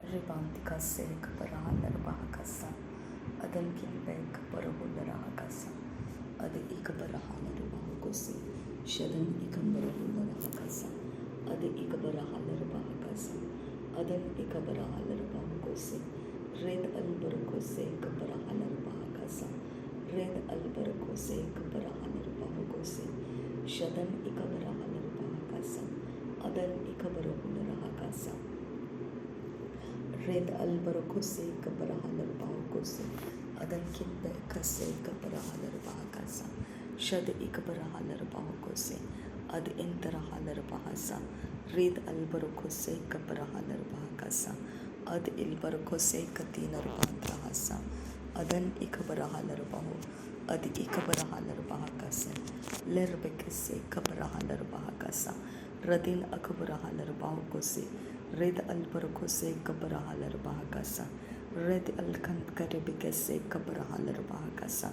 Ribantika sek parahalar bahakasa. Adan kilbek parahular hakasa. Adi ikabarahalar bahakosi. Shadan ikambarahular hakasa. Adi ikabarahalar bahakasa. Adan ikabarahalar bahakosi. Red albarakose kabarahalar bahakasa. Red albarakose kabarahalar bahakose. Shadan ikabarahalar bahakasa. Adan ikabarahular hakasa. Red albarokose kabarahalar bahakose. Adan kilbe kase kabarahalar bahakasa. Shad ikabarahalar bahakose. Ad interahalar bahasa. Red albarokose kabarahalar bahakasa. Ad ilbarokose katinar bahantrahasa. Adan ikabarahalar bahu. Ad ikabarahalar bahakase. Lerbekese kabarahalar bahakasa. Radin akabarahalar bahakose. Red albarokose kabarahalar bahakasa. Red alkankaribikese kabarahalar bahakasa.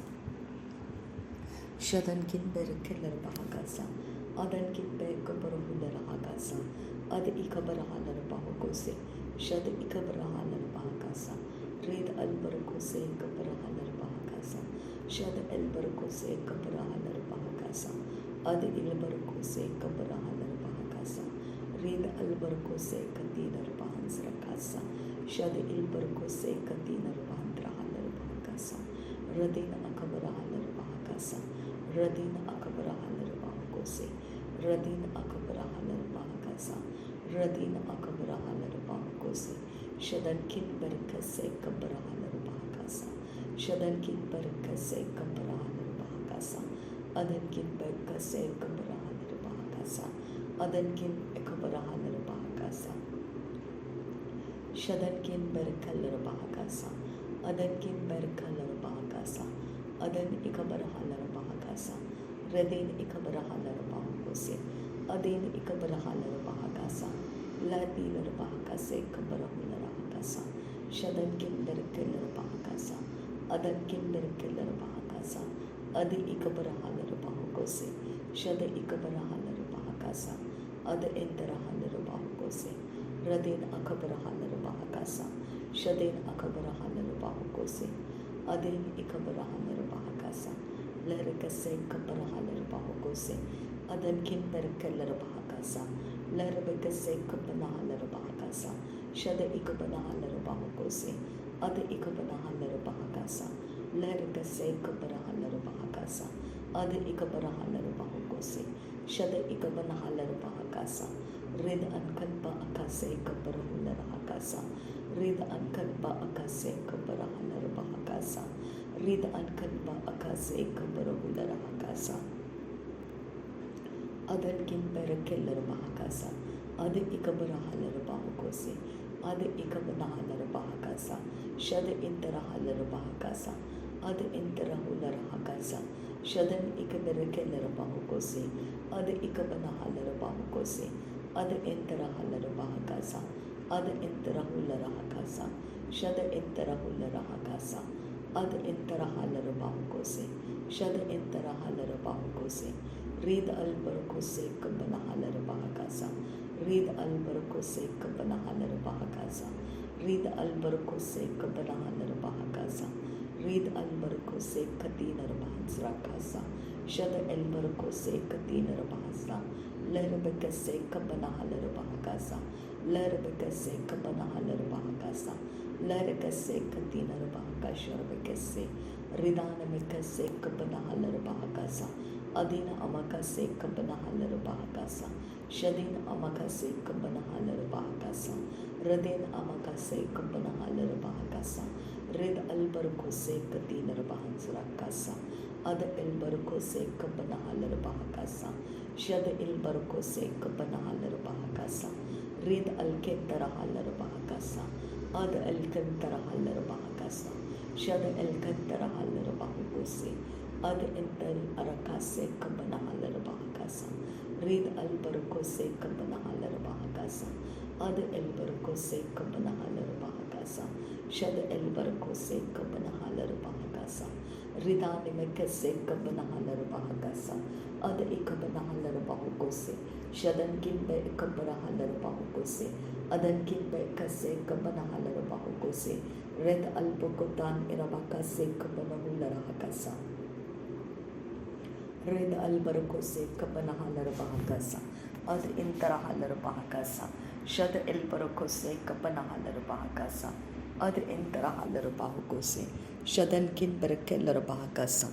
Shadan kinber keller bahakasa. Adan kinbe kabarahular hakasa. Ad ikabarahalar bahakose. Shad ikabarahalar bahakasa. Red albarokose kabarahalar bahakasa. Shad albarokose kabarahalar bahakasa. Ad ilbarokose kabarahalar bahakasa. Red albarokose katinar bahans rakasa. Shad ilbarokose katinar bahantrahalar bahakasa. Radin akabarahalar bahakasa. Radin akabarahalar bahakose. Radin akabarahalar bahakasa. Radin akabarahalar bahakose. Shadan kin barkase kabarahalar bahakasa. Shadan kin barkase kabarahalar bahakasa. Adan kin barkase kabarahalar bahakasa. Adan kin kabarahalar bahakasa. Shadan kin barkalar bahakasa. Adan kin barkalar bahakasa. Adan ikabarahalar bahakasa. Radin ikabarahalar bahakose. Adin ikabarahalar bahakasa. Ladilar bahakase kabarahular bahakasa. Shadan kin barkalar bahakasa. Adan kin barkalar bahakasa. Adi ikabarahalar bahakose. Shada ikabarahalar bahakasa. Ada interahalar bahakose. Radin akabarahalar bahakasa. Shadin akabarahalar bahakose. Adin ikabarahalar bahakasa. Lerkase kabarahalar bahakose. Adan kin barkalar bahakasa. Lerbekase kabarahalar bahakasa. Shada ikabarahalar bahakose. Ada ikabarahalar bahakasa. Lerkase kabarahalar bahakasa. Ada ikabarahalar bahakose. Shada ikabarahalar bahakasa. Red ankanba akase kabarahular hakasa. Red ankanba akase kabarahalar bahakasa. Red ankanba akase kabarahular hakasa. Adan kin barakeller bahakasa. Ade ikabarahalar bahakose. Ade ikabarahalar bahakasa. Shada interahalar bahakasa. Ade interahular hakasa. Shadan ikabarakeller bahakose. Ade ikabarahalar bahakose. Ada interahalar bahakasa. Ada interahular hakasa. Shada interahular hakasa. Ada interahalar bahakose. Shada interahalar bahakose. Read albarkose kabanahalar bahakasa. Read albarkose kabanahalar bahakasa. Read albarkose kabanahalar bahakasa. Read albarkose katinar bahansrakasa. Shada albarkose katinar bahasa. Lerbekase kabanahalar bahakasa. Lerbekase kabanahalar bahakasa. Lerbekase katinar bahakashar bekase. Ridana mekase kabanahalar bahakasa. Adina amakase kabanahalar bahakasa. Shadin amakase kabanahalar bahakasa. Radin amakase kabanahalar bahakasa. Red albarkose katinar bahansrakasa. Ada albarkose kabanahalar bahakasa. Shada ilbarkose kabanahalar bahakasa. Red alkentarahalar bahakasa. Ada alkentarahalar bahakasa. Shada alkentarahalar bahakose. Ada ental arakase kabanahalar bahakasa. Red albarkose kabanahalar bahakasa. Ada albarkose kabanahalar bahakasa. Shad elbarkose kabanahalar bahakasa. Ridani mekese kabanahalar bahakasa. Ad ikabanahalar bahukose. Shadan kimbe kabanahalar bahukose. Adan kimbe kase kabanahalar bahukose. Red albukotan irabakase kabanahular hakasa. Red albarkose kabanahalar bahakasa. Ad intarahalar bahakasa. Shad elbarkose kabanahalar bahakasa. Ad intarahalar bahukose. Shadan kin berkelar bahakasa.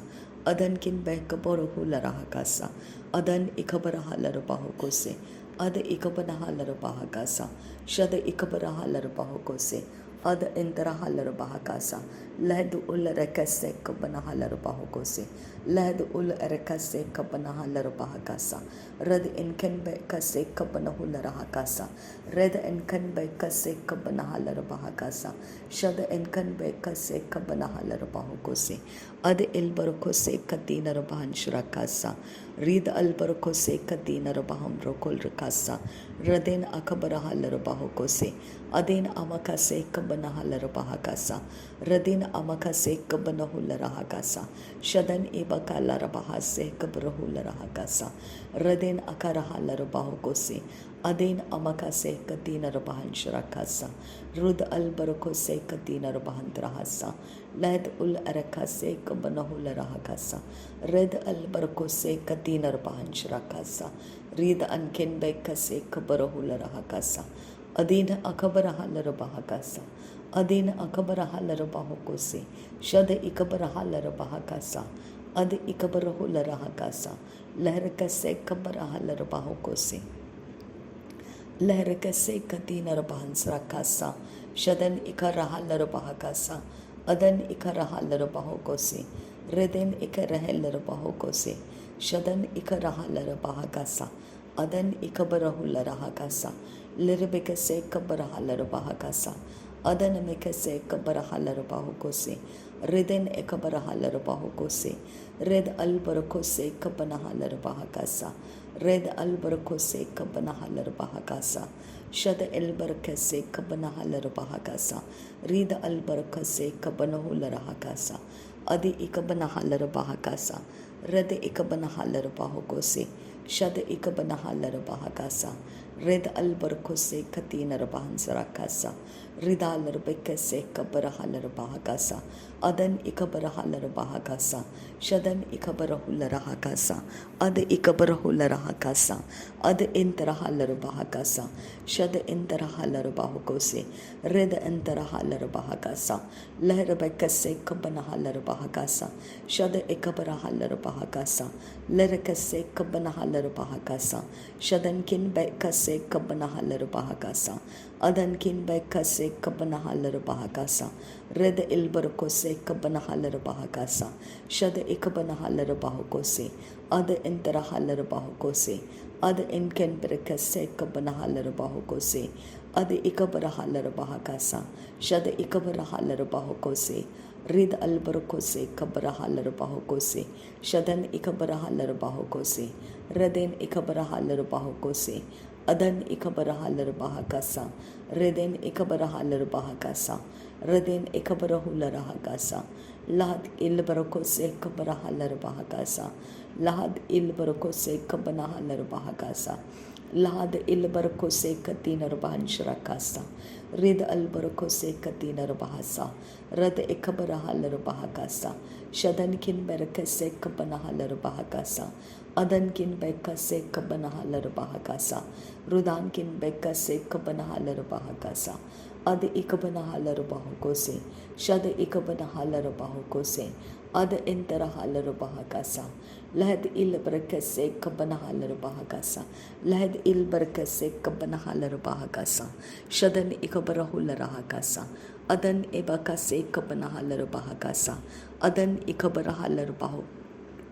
Adan kin bekaboruhular hakasa. Adan ikabarahalar bahukose. Ad ikabanahalar bahakasa. Shad ikabarahalar bahukose. Ad intarahalar bahakasa. Lahd ul rekase kabanahalar bahukose. Lahd ul rekase kabanahalar bahakasa. Rad inkan bekase kabanahular hakasa. Red inkan bekase kabanahalar bahakasa. Shad inkan bekase kabanahalar bahukose. Ad ilbarkose katinar bahan shrakasa. Rid albarkose katinar baham rokol rakasa. Radin akabarahalar bahukose. Adin amakase kabanahalar bahakasa. Radin amakase kabanahular hakasa. Shadan ibakalar bahase kabrahular hakasa. Radin akarahalar bahukose. Adin amakase katinar bahan shrakasa. Rud albarkose katinar bahan trahasa. Lad ul arakase kabanahular hakasa. Red albarkose katinar bahan shrakasa. Rid anken bekase kabarahular hakasa. Adin akabarahalar bahakasa. Adin akabarahalar bahukose. Shad ikabarahalar bahakasa. Ad ikabarahular hakasa. Lahrakase kabarahalar bahukose. Lahrakase katinar bahan srakasa. Shadan ikarahalar bahakasa. Adan ikarahalar bahukose. Reden ikarahalar bahukose. Shadan ikarahalar bahakasa. Adan ikabarahular hakasa. Lirbekase kabarahalar bahakasa. Adan mekase kabarahalar bahukose. Reden ekabarahalar bahukose. Red albarkose kabanahalar bahakasa. Red albarkose kabanahalar bahakasa. Shad elbarkase kabanahalar bahakasa. Rid albarkase kabanahular hakasa. Adi ikabanahalar bahakasa. Red ikabanahalar bahukose. Shad ikabanahalar bahakasa. Red albarkose katinar bahan sarakasa. Ridalar bekase kabarahalar bahakasa. Adan ikabarahalar bahakasa. Shadan ikabarahular hakasa. Ad ikabarahular hakasa. Ad intarahalar bahakasa. Shad intarahalar bahukose. Red intarahalar bahakasa. Lahar bekase kabanahalar bahakasa. Shad ikabarahalar bahakasa. Lerakase kabanahalar bahakasa. Shadan kin bekase kabanahalar bahakasa. Adan kin bekase kabanahalar bahakasa. Red ilbarkose kabanahalar bahakasa. Shad ikabanahalar bahukose. Ad intarahalar bahukose. Ad inken berkase kabanahalar bahukose. Ad ikabarahalar bahakasa. Shad ikabarahalar bahukose. Rid albarkose kabarahalar bahukose. Shadan ikabarahalar bahukose. Reden ikabarahalar bahukose. Adan ikabarahalar bahakasa. Reden ikabarahalar bahakasa. Reden ikabarahular hakasa. Lahad ilbarkose kabarahalar bahakasa. Lahad ilbarkose kabanahalar bahakasa. Lahad ilbarkose katinar bahan shrakasa. Rid albarkose katinar bahasa. Rad ikabarahalar bahakasa. Shadan kin berkase kabanahalar bahakasa. Adan kin bekase kabanahalar bahakasa. Rudan kin bekase kabanahalar bahakasa. Ad ikabanahalar bahukose. Shad ikabanahalar bahukose. Ad intarahalar bahakasa. Lahad il berkase kabanahalar bahakasa. Lahad il berkase kabanahalar bahakasa. Shadan ikabarahular hakasa. Adan ibakase kabanahalar bahakasa. Adan ikabarahalar bahu.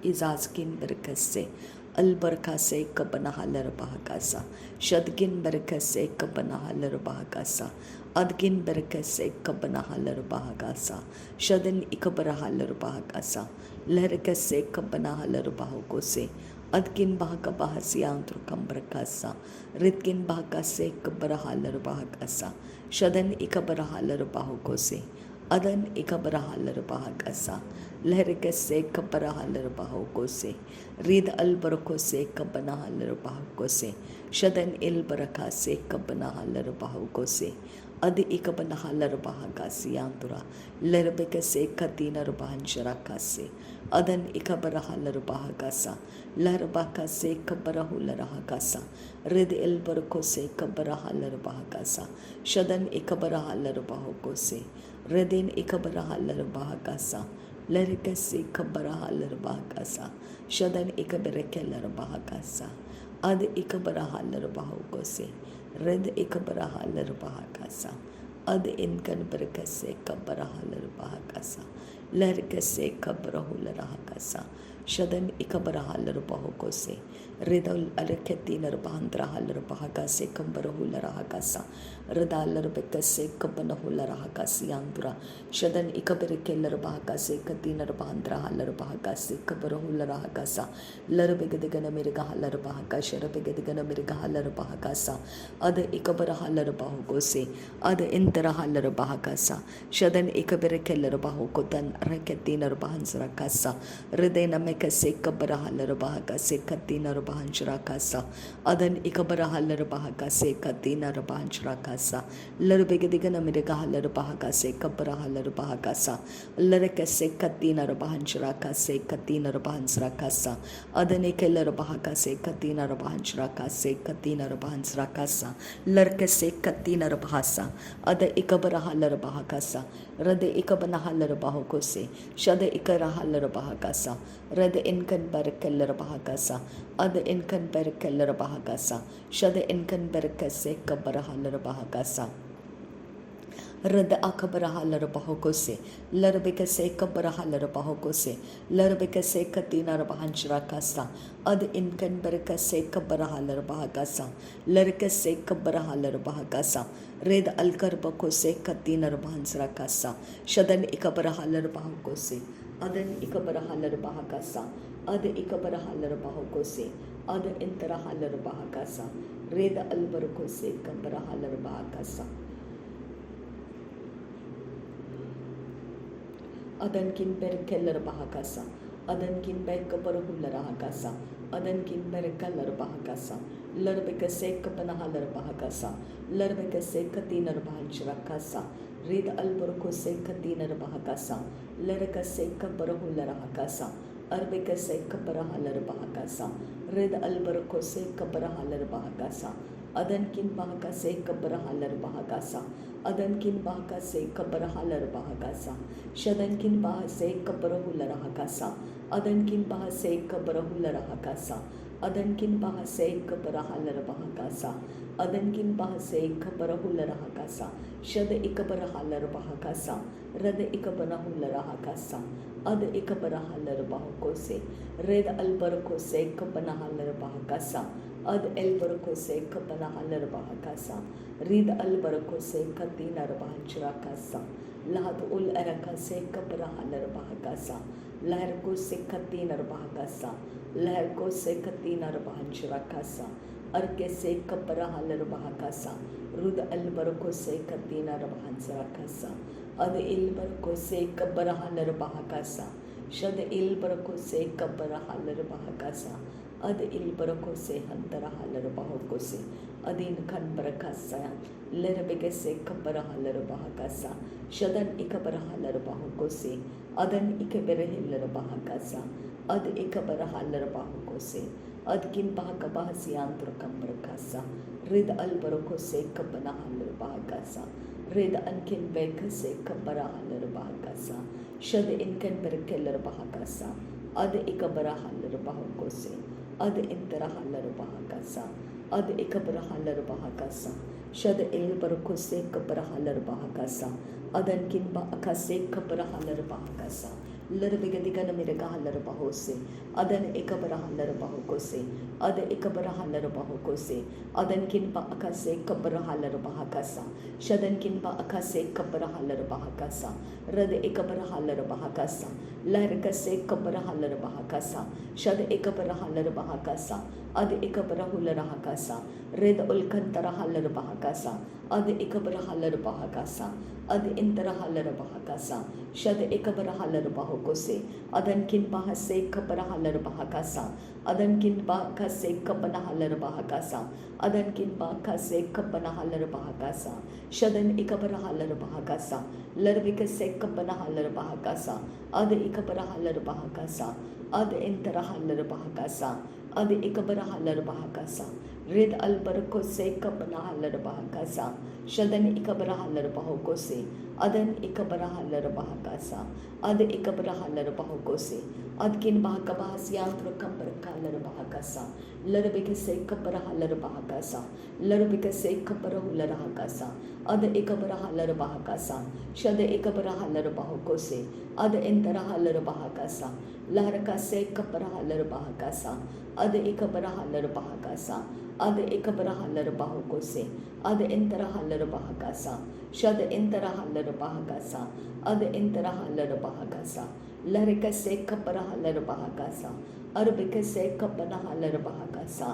Izazkin berkase. Albarkase kabanahalar bahakasa. Shadgin berkase kabanahalar bahakasa. Adgin berkase kabanahalar bahakasa. Shadan ikabarahalar bahakasa. Lerkase kabanahalar bahukose. Adkin bahaka bahasiyang trukam berkasa. Ritkin bahakase kabarahalar bahakasa. Shadan ikabaraha larabahokose. Adan ikabaraha larabahakasa. Lehrikase kabaraha larabahokose. Rid albarakose kabanaha larabahokose. Shadan ilbarakase kabanaha larabahokose. Adi ikabanaha larabahakasi yantura. Lerbekase katina rabahansharakase. Adan ikabaraha larabahakasa. Larbakase kabarahu larahakasa. Rid ilbarakose kabaraha larabahakasa. Shadan ikabaraha larabahokose. Redin ikabaraha larabahakasa. Lerikase kabaraha larabahakasa. Shadan ikabereke larabahakasa. Ad ikabaraha larabahokose. Red ikabaraha larabahakasa. Ad inkan berekase kabaraha larabahakasa. Lerikase kabarahu larahakasa. Shadan ikabaraha larabahokose. Ridal areketi narabahandraha larabahakase kambarahu larahakasa. Rida larabekase kabanahu larahakasi andura. Shadan ikabereke larabahakase kati narabahandraha larabahakase kabarahu larahakasa. Larabegadigana mirigaha larabahaka. Sharabegadigana mirigaha larabahakasa. Ada ikabaraha larabahokose. Ada intaraha larabahakasa. Shadan ikabereke larabahokotan reketi narabahansrakasa. Ridena mekase kabaraha larabahakase kati narabahansrakasa. Adan ikabaraha larabahakase kati narabahansrakasa. Larabegadigana mirigaha larabahakase kabaraha larabahakasa. Larekase kati narabahansrakase kati narabahansrakasa. Adanike larabahakase kati narabahansrakase kati narabahansrakasa. Larkase kati narabahasa. Ada ikabaraha larabahakasa. Rade ikabanaha larabahokose. Shada ikaraha larabahakasa. Rade inkan barakel larabahakasa. Ada inkan barakel larabahakasa. Shada inkan barakase kabaraha larabahakasa. Rada akabaraha larabahokose. Larabekase kabaraha larabahokose. Larabekase katina rabahansharakasa. Ad inkan barakase kabaraha larabahakasa. Larkase kabaraha larabahakasa. Red alkarbakose katina rabahansharakasa. Shadan ikabaraha larabahokose. Adan ikabaraha larabahakasa. Ad ikabaraha larabahokose. Ad intaraha larabahakasa. Red albarakose kabaraha larabahakasa. Adan kin berkeller bahakasa. Adan kin berkabarahu larahakasa. Adan kin berkeller bahakasa. Larbekase kapanahalar bahakasa. Larbekase katinar bahansharakasa. Rid albarkose katinar bahakasa. Larakase kabarahu larahakasa. Arbekase kabarahalar bahakasa. Rid albarkose kabarahalar bahakasa. Adan kin bahakase kabarahalar bahakasa. Adan kin bahakase kabarahalar bahakasa. Shadan kin bahase kabarahu larahakasa. Adan kin bahase kabarahu larahakasa. Adan kin bahase kabarahalar bahakasa. Adan kin bahase kabarahu larahakasa. Shada ikabarahalar bahakasa. Rada ikabarahu larahakasa. Ad ikabarahalar bahakose. Red albarkose kabanahalar bahakasa. Ad elbarkose kabanahalar bahakasa. Rid albarakose katina rabahancharakasa. Lahad ul arakase kabarahalar bahakasa. Laharkose katina rabahakasa. Laharkose katina rabahancharakasa. Arkese kabarahalar bahakasa. Rud albarakose katina rabahancharakasa. Ad ilbarakose kabarahalar bahakasa. Shad ilbarakose kabarahalar bahakasa. Ad ilbarakose hantarahalar bahakose. Adin kan barakasa. Lerabegase kabarahalar bahakasa. Shadan ikabarahalar bahakose. Adan ikaberahillar bahakasa. Ad ikabarahalar bahakose. Adkin bahakabahasiyantur kambarakasa. Rid albarakose kabanahalar bahakasa. Red ankin bekase kabarahalar bahakasa. Shad inkan berkeller bahakasa. Ad ikabarahalar bahakose. Ad intarahalar bahakasa. Ad ikabarahalar bahakasa. Shad ilbarakose kabarahalar bahakasa. Adan kin baakase kabarahalar bahakasa. लरबिगदिगन मिरगा हलर बाहो से अदन एकबर huller बाहो को से अद एकबर हलर बाहो को से अदन किन बा अका से कबर हलर बाहा कासा शदन किन बा अका से कबर हलर बाहा कासा रद एकबर हलर बाहा कासा लहर कसे कबर हलर बाहा कासा शद एकबर हलर बाहा कासा अद एकबर हुलर कासा रेद उल्कंतर हलर बाहा कासा अद एकबर हलर बाहा कासा अद इंतर हलर बाहा कासा शद एकबर हलर बाहो को से अदन किन बाह से कबर हलर बाहा कासा अदन किन बाह से कबन हलर बाहा कासा अदन किन बाह से कबन हलर बाहा कासा शदन एकबर हलर बाहा कासा लरविक से कबन हलर बाहा कासा अद एकबर हलर बाहा कासा अद इंतर हलर बाहा कासा अद एकबर हलर बाहा कासा रिद अलबर को से कबन हलर बाहा कासा शदन एकबर हलर बाहो को से अदन एकबर हलर बाहा कासा अद एकबर हलर बाहो को से अद किन बाह कबाह सियांत्र कबर कालर बाहा कासा लरबिक से कबर हलर बाहा कासा लरबिक से कबर हुलर कासा अद एकबर हलर बाहा कासा शद एकबर हलर बाहो को से अद इंतर हलर बाहा कासा लहर का से कबर हलर बाहा कासा अद एकबर हलर बाहा कासा अद एकबर हलर बाहो को से अद इंतर हलर बाहा कासा शद इंतर हलर बाहा कासा अद इंतर हलर बाहा कासा लहर का से कबर हलर बाहा कासा अरबिक से कबन हलर बाहा कासा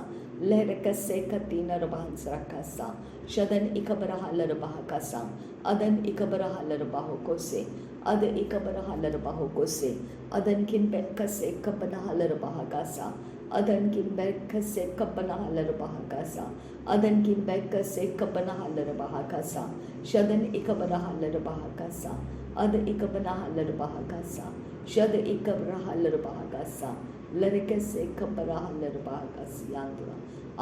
लहर का से कतीनर बाहंस रखासा शदन इकबर हलर बाहा कासा अदन इकबर हलर बाहो को से अद इकबर हलर बाहो को से अदन किन बैक से कबन हलर बाहा कासा अदन किन बैक से कबन हलर बाहा कासा अदन किन बैक से कबन हलर बाहा कासा शदन इकबर हलर बाहा कासा अद इकबन हलर बाहा कासा शद इकबर हलर बाहा कासा लरके से कबर हलर बाहा कासियांतरा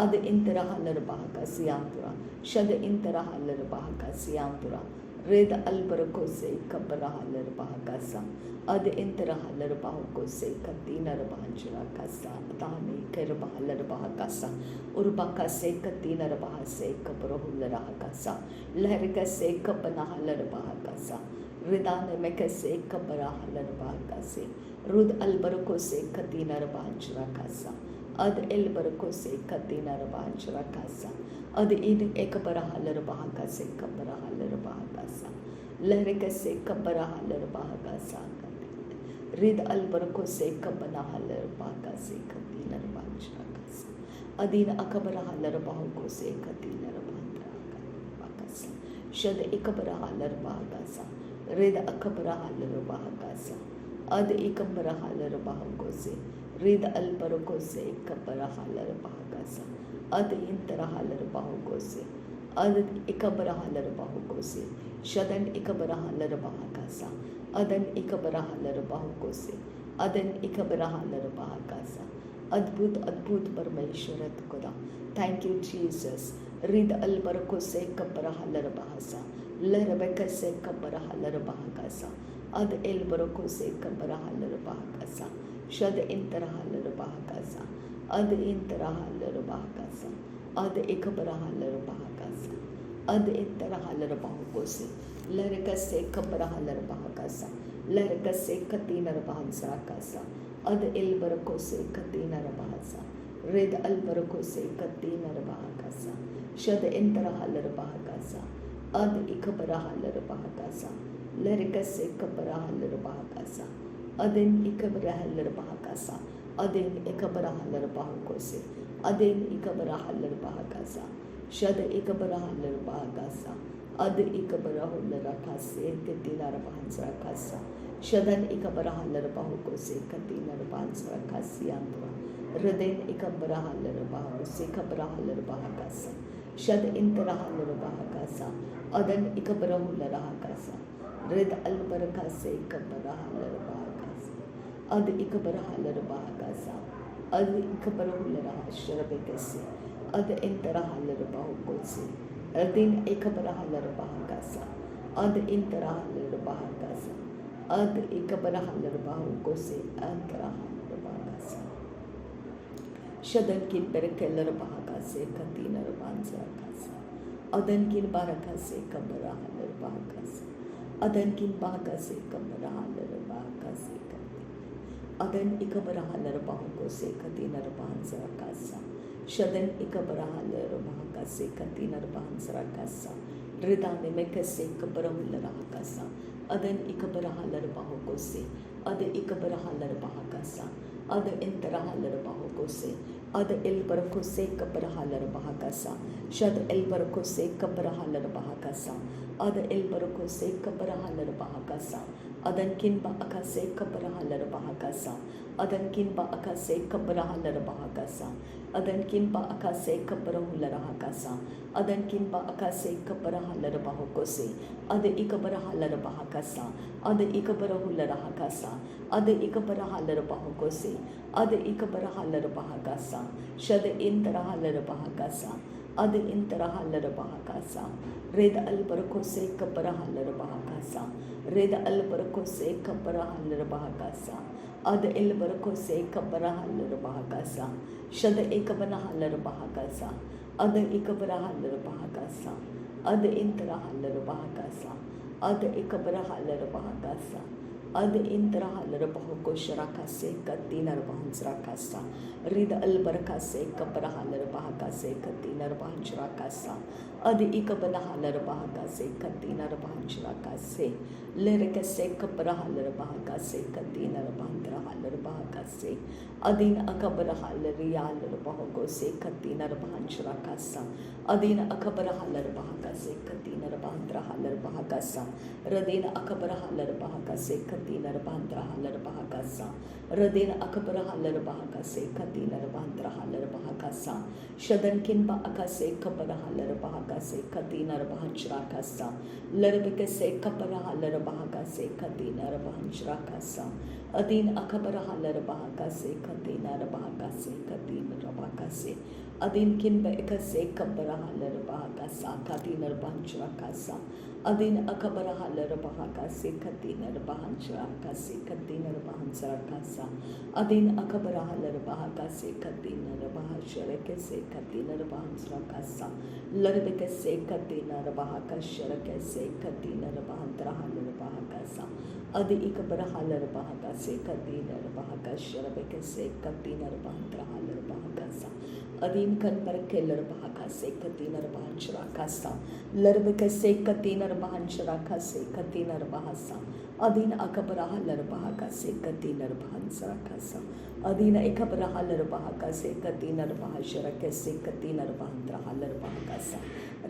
अद इंतरा हलर बाहा कासियांतरा शद इंतरा हलर बाहा कासियांतरा रेद अलबर को से कबर हलर बाहा कासा अद इंतरा हलर बाहो को से कतीनर बांचरा कासा ताने कर बहलर बाहा कासा उर्बा का से कतीनर बाहा से कबर हुलर कासा लहर का से कबन हलर बाहा कासा रिदान में कैसे कबरा हलर बाहा कासे रुद अलबर को से कतीनर बांचरा कासा अद एलबर को से कतीनर बांचरा कासा अद इन एक बरा हलर बाहा का से कबरा हलर बाहा कासा लहर के से कबरा हलर बाहा कासा रिद अलबर को से कबना हलर बाहा का से कतीनर बांचरा कासा अदीन अकबरा हलर बाहो को से कतीनर बांचरा कासा शद इकबरा हलर बाहा कासा रिद अकबरा हलर बाहा कासा अद इकबरा हलर बाहो को से रिद अलबर को से इकबरा हलर बाहा कासा अद इंतर हलर बाहो को से अद इकबर हलर बाहो को से शदन इकबर हलर बाहा कासा अदन इकबर हलर बाहो को से अदन इकबर हलर बाहा कासा अद्भुत अद्भुत परमेश्वर खुदा थैंक यू जीसस रिद अलबर को से कबर हलर बाहा लहर बेक से कबर हलर बाहा कासा अद एलबर को से कबर हलर बाहा कासा शद इंतर हलर बाहा कासा अद इंतर हलर बाहा कासा अद इकबर हलर बाहा कासा अद इंतर हलर बाहो को से लहर का से कबर हलर बाहा कासा लहर का से कतीनर बाहंसरा कासा अद एलबर को से कतीनर बाहसा रेद अलबर को से कतीनर बाहा कासा शद इंतर हलर बाहा कासा अद इकबर हलर बाहा कासा लहर का से कबर हलर बाहा कासा अदिन इकबर हलर बाहा कासा अदिन इकबर हलर बाहो को से अदिन इकबर हलर बाहा कासा शद इकबर हलर बाहा कासा अद इकबर हलर कासे कतीनर बाहंसरा कासा शदन इकबर हलर बाहो को से कतीनर बाहंसरा कासियांतरा हृदयन इकबर हलर बाहो से कबर हलर बाहा कासा शद इंतर हलर बाहा कासा अदन इकबर हलर कासा रिद अलबर का से इकबर हलर बाहा कासा अद इकबर हलर बाहा कासा अद इकबर हलर शरबे कैसे अद इंतर हलर बाहो को से अदिन इकबर हलर बाहा कासा अद इंतर हलर बाहा कासा अद इकबर हलर बाहो को से अंतर हलर बाहा कासा शदन किन पर केलर बाहा का से कतीनर बांसरा कासा अदन किन बारका से कबर हलर बाहा कासा अदन किन बाहा का से कबर हलर बाहा का से Adan ikabarahalar bahuko se katinar bahan sarakasa. Shadan ikabarahalar bahaka se katinar bahan sarakasa. Ridane mekase kabarahular hakasa. Adan ikabarahalar bahuko se. Ada ikabarahalar bahakasa. Ada interahalar bahuko se. Ada ilbarko se kabarahalar bahakasa. Shad ilbarko se kabarahalar bahakasa. Ada ilbarko se kabarahalar bahakasa. Adan kin ba akase kabarahalar bahakasa. Adan kin ba akase kabarahalar bahakasa. Adan kin ba akase kabarahular hakasa. Adan kin ba akase kabarahalar bahukose. Ada ikabarahalar bahakasa. Ada ikabarahular hakasa. Ada ikabarahalar bahukose. Ada ikabarahalar bahakasa. Shada interahalar bahakasa. Ada interahalar bahakasa. Red albarkose kabarahalar bahakasa. Red albarkose kabarahalar bahakasa. Ada ilbarkose kabarahalar bahakasa. Shada ikabarahalar bahakasa. Ada ikabarahalar bahakasa. Ada interahalar bahakasa. Ada ikabarahalar bahakasa. Ada interahalar bahukosharakase katinar bahansrakasa. Rida albarakase kabarahalar bahakase katinar bahansrakasa. Ada ikabarahalar bahakase katinar bahansrakase. Lerikase kabarahalar bahakase katinar bahantrahalar bahakase. Adin akabarahalar yalar bahukose katinar bahansrakasa. Adin akabarahalar bahakase katinar bahantrahalar bahakasa. Radina akabarahalar bahakase katinar bahantrahalar bahakasa. Radina akabarahalar bahakase katinar bahantrahalar bahakasa. Shadan kin ba akase kabarahalar bahakase katinar bahanshrakasa. Larbikase kabarahalar bahakase katinar bahanshrakasa. Adin akabarahalar bahakase katinar bahakase katinar bahakase. Adin kin ba ikase kabarahalar bahakasa katinar bahanshrakasa. Adin akabarahalar bahakase katinar bahanshrakase katinar bahanshrakasa. Adin akabarahalar bahakase katinar bahasharakase katinar bahanshrakasa. Larbikase katinar bahakasharakase katinar bahantrahalar bahakasa. Adi ikabarahalar bahakase katinar bahakasharakase katinar bahantrahalar bahakasa. Adin kan barkelar bahakase katinar bahanshrakasa. Larbikase katinar bahanshrakase katinar bahasa. Adin akabarahalar bahakase katinar bahanshrakasa. Adina ikabarahalar bahakase katinar bahasharakase katinar bahantrahalar bahakasa.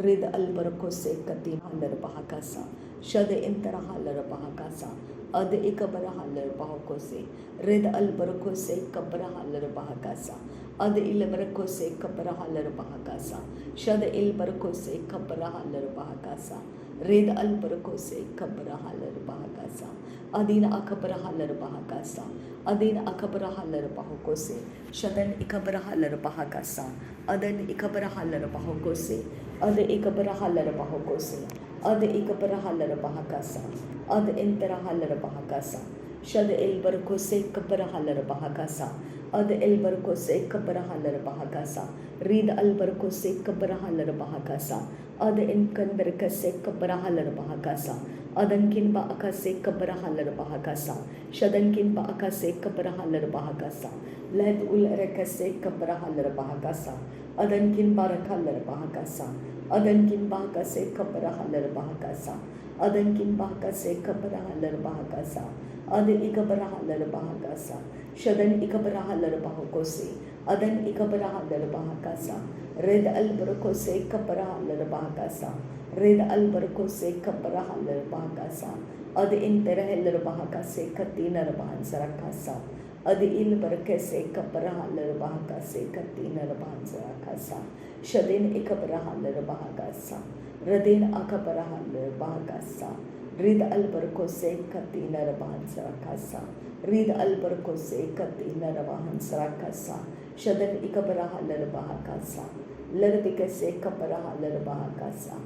Rid albarkose katinar bahakasa. Shade interahalar bahakasa. Ada ikabarahalar bahakose. Rid albarkose kabarahalar bahakasa. Ada ilbarkose kabarahalar bahakasa. Shada ilbarkose kabarahalar bahakasa. Red albarkose kabarahalar bahakasa. Adina akabarahalar bahakasa. Adina akabarahalar bahakose. Shadan ikabarahalar bahakasa. Adan ikabarahalar bahakose. Ada ikabarahalar bahakose. Ada ikabarahalar bahakasa. Ada interahalar bahakasa. Shada ilbarkose kabarahalar bahakasa. Ada ilbarkose kabarahalar bahakasa. Read albarkose kabarahalar bahakasa. Ada inkan berkase kabarahalar bahakasa. Adankin ba akase kabarahalar bahakasa. Shadankin ba akase kabarahalar bahakasa. Led ul rekase kabarahalar bahakasa. Adankin barakalar bahakasa. Adankin ba akase kabarahalar bahakasa. Adankin ba akase kabarahalar bahakasa. Ada ikabarahalar bahakasa. Shadan ikabarahalar bahakose. Adan ikabarahalar bahakasa. Red albarkose kabarahalar bahakasa. Red albarkose kabarahalar bahakasa. Ada interahalar bahakase katinar bahansarakasa. Ada ilbarkase kabarahalar bahakase katinar bahansarakasa. Shadin ikabarahalar bahakasa. Radin akabarahalar bahakasa. Rid albarkose katinar bahansarakasa. Rid albarkose katinar bahansarakasa. Shadan ikabarahalar bahakasa. Larbikase kabarahalar bahakasa.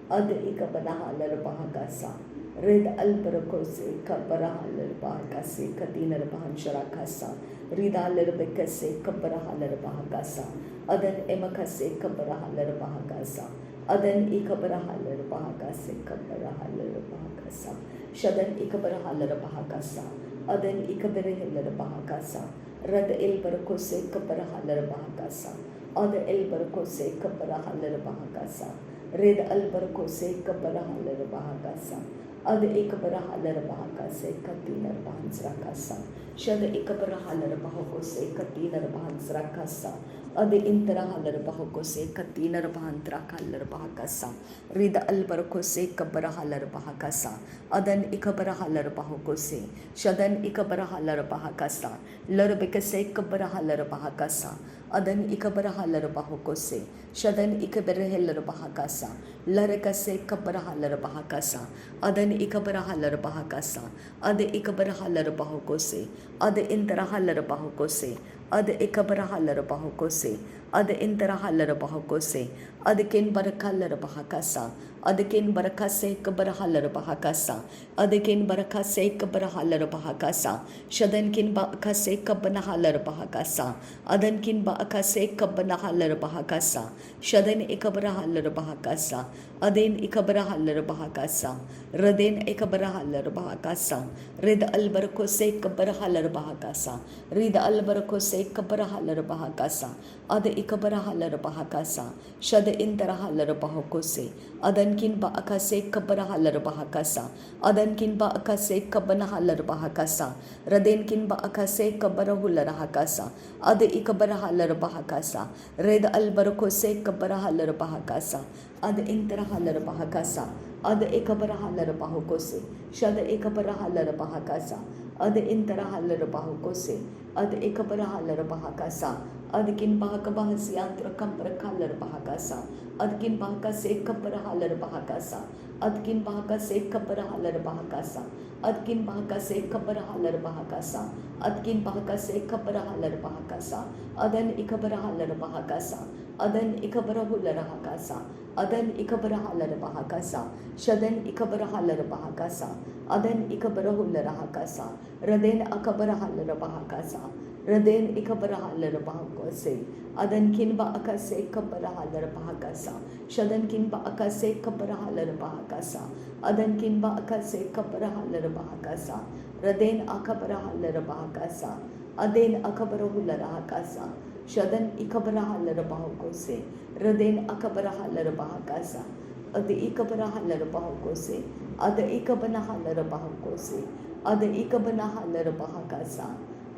Ada ikabarahalar bahakasa. Red albarkose kabarahalar bahakase katinar bahansharakasa. Rida larbikase kabarahalar bahakasa. Adan emakase kabarahalar bahakasa. Adan ikabarahalar bahakase kabarahalar bahakasa. Shadan ikabarahalar bahakasa. Aden ikaberehela bahakasa. Rada el barkose kabarahala bahakasa. Ada el barkose kabarahala bahakasa. Red al barkose kabarahala bahakasa. Ada ikabarahala bahakase katina bahansrakasa. Shada ikabarahala bahakose katina bahansrakasa. Ada interahala bahakose katina bahantrakala bahakasa. Red al barkose kabarahala bahakasa. Adan ikabarahala bahakose. Shadan ikabarahala bahakasa. Larbekase kabarahala bahakasa. Adan ikabarahala bahakose. Shadan ikaberehela bahakasa. Larekase kabarahala bahakasa. Adan ikabarahala bahakasa. Ade ikabarahala bahakose. Ade interahala bahakose. Ade ikabarahala bahakose. Ade interahala bahakose. Ade kin barakala bahakasa. Adekin barakase kabarahala bahakasa. Adekin barakase kabarahala bahakasa. Shadankin baakase kabanahala bahakasa. Adankin baakase kabanahala bahakasa. Shadan ikabarahala bahakasa. Aden ikabarahala bahakasa. Raden ikabarahala bahakasa. Rid albarakose kabarahala bahakasa. Rid albarakose kabarahala bahakasa. Ade ikabarahala bahakasa. Shada interahala bahakose. Adankin ba akase kabarahala bahakasa. Adankin ba akase kabanahala bahakasa. Radenkin ba akase kabarahula bahakasa. Ade ikabarahala bahakasa. Red albarakose kabarahala bahakasa. Ade interahala bahakasa. Ade ikabarahala bahakose. Shada ikabarahala bahakasa. Ade interahala bahakose. Ade ikabarahala bahakasa. Adkin bahakabahasyantra kamparakala bahakasa. Adkin bahakase kaparahala bahakasa. Adkin bahakase kaparahala bahakasa. Adkin bahakase kaparahala bahakasa. Adkin bahakase kaparahala bahakasa. Adan ikabarahala bahakasa. Adan ikabarahula bahakasa. Adan ikabarahala bahakasa. Shadan ikabarahala bahakasa. Adan ikabarahula bahakasa. Raden akabarahala bahakasa. Raden ikabarahala bahakase. Adan kinba akase kabarahala bahakasa. Shadan kinba akase kabarahala bahakasa. Adan kinba akase kabarahala bahakasa. Raden akabarahala bahakasa. Aden akabarahula bahakasa. Shadan ikabarahala bahakase. Raden akabarahala bahakasa. Ade ikabarahala bahakase. Ade ikabanahala bahakase. Ade ikabanahala bahakasa.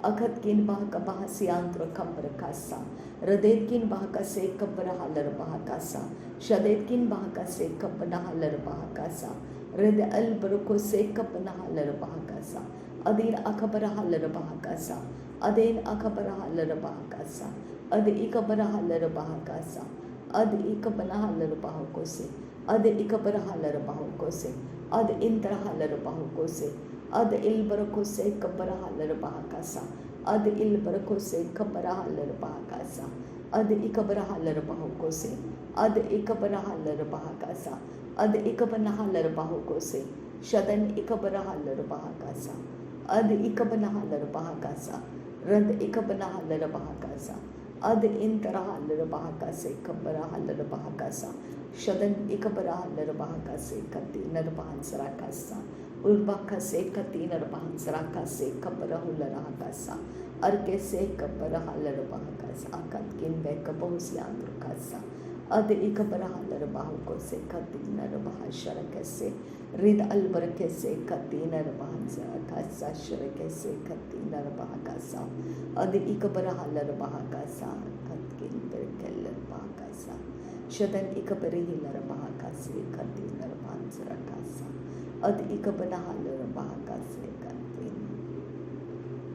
Akatkin bahakabahasyantra kambarakasa. Radetkin bahakase kabarahalar bahakasa. Shadetkin bahakase kabanahalar bahakasa. Red albarukose kabanahalar bahakasa. Adin akabarahalar bahakasa. Adin akabarahalar bahakasa. Adi ikabarahalar bahakasa. Adi ikabanahalar bahakose. Adi ikabarahalar bahakose. Adi interahalar bahakose. Ad ilbarakose kabarahalar bahakasa. Ad ilbarakose kabarahalar bahakasa. Ad ikabarahalar bahakose. Ad ikabarahalar bahakasa. Ad ikabanahalar bahakose. Shadan ikabarahalar bahakasa. Ad ikabanahalar bahakasa. Rad ikabanahalar bahakasa. Ad interahalar bahakase kabarahalar bahakasa. Shadan ikabarahalar bahakase katinar bahansarakasa. Urbakase katina bahansrakase kabarahula rahakasa. Arkese kabarahala bahakasa. Akatkin beka bahusyandrakasa. Ade ikabarahala bahukose katina bahasharakase. Rid albarakese katina bahansrakasa. Sharakase katina bahakasa. Ade ikabarahala bahakasa. Katkin berkella bahakasa. Shadan ikabarihila bahakase katina bahansrakasa. Ad ikabanahalar bahakase katin.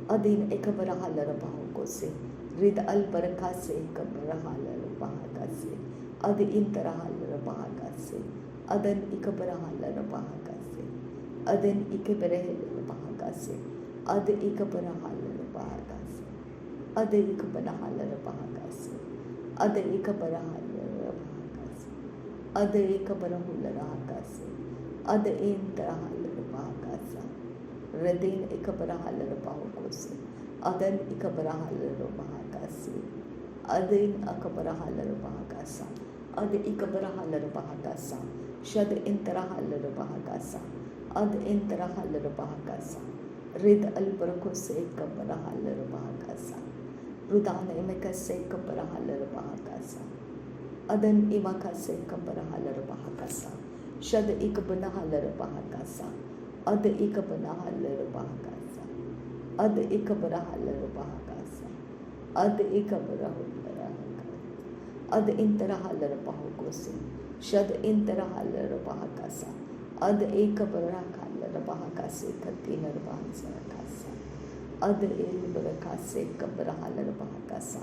Adin ikabarahalar bahakose. Rid albarakase ikabarahalar bahakase. Ad interahalar bahakase. Adan ikabarahalar bahakase. Adan ikabarahalar bahakase. Ad ikabarahalar bahakase. Ad ikabanahalar bahakase. Ad ikabarahalar bahakase. Ad ikabarahular bahakase. Ada interahalar bahakasa. Radin ikabarahalar bahakose. Adan ikabarahalar bahakase. Adin akabarahalar bahakasa. Ad ikabarahalar bahakasa. Shad interahalar bahakasa. Ad interahalar bahakasa. Rid alberco se cabarahalar bahakasa. Rudana imeka se cabarahalar bahakasa. Adan imaka se cabarahalar bahakasa. Shad ikabanahalar bahakasa. Ad ikabanahalar bahakasa. Ad ikabarahalar bahakasa. Ad ikabarahalar Ad interahalar bahakose. Shad interahalar bahakasa. Ad ikabarahalar bahakase katinar bahansakasa. Ad ilbarakase kabarahalar bahakasa.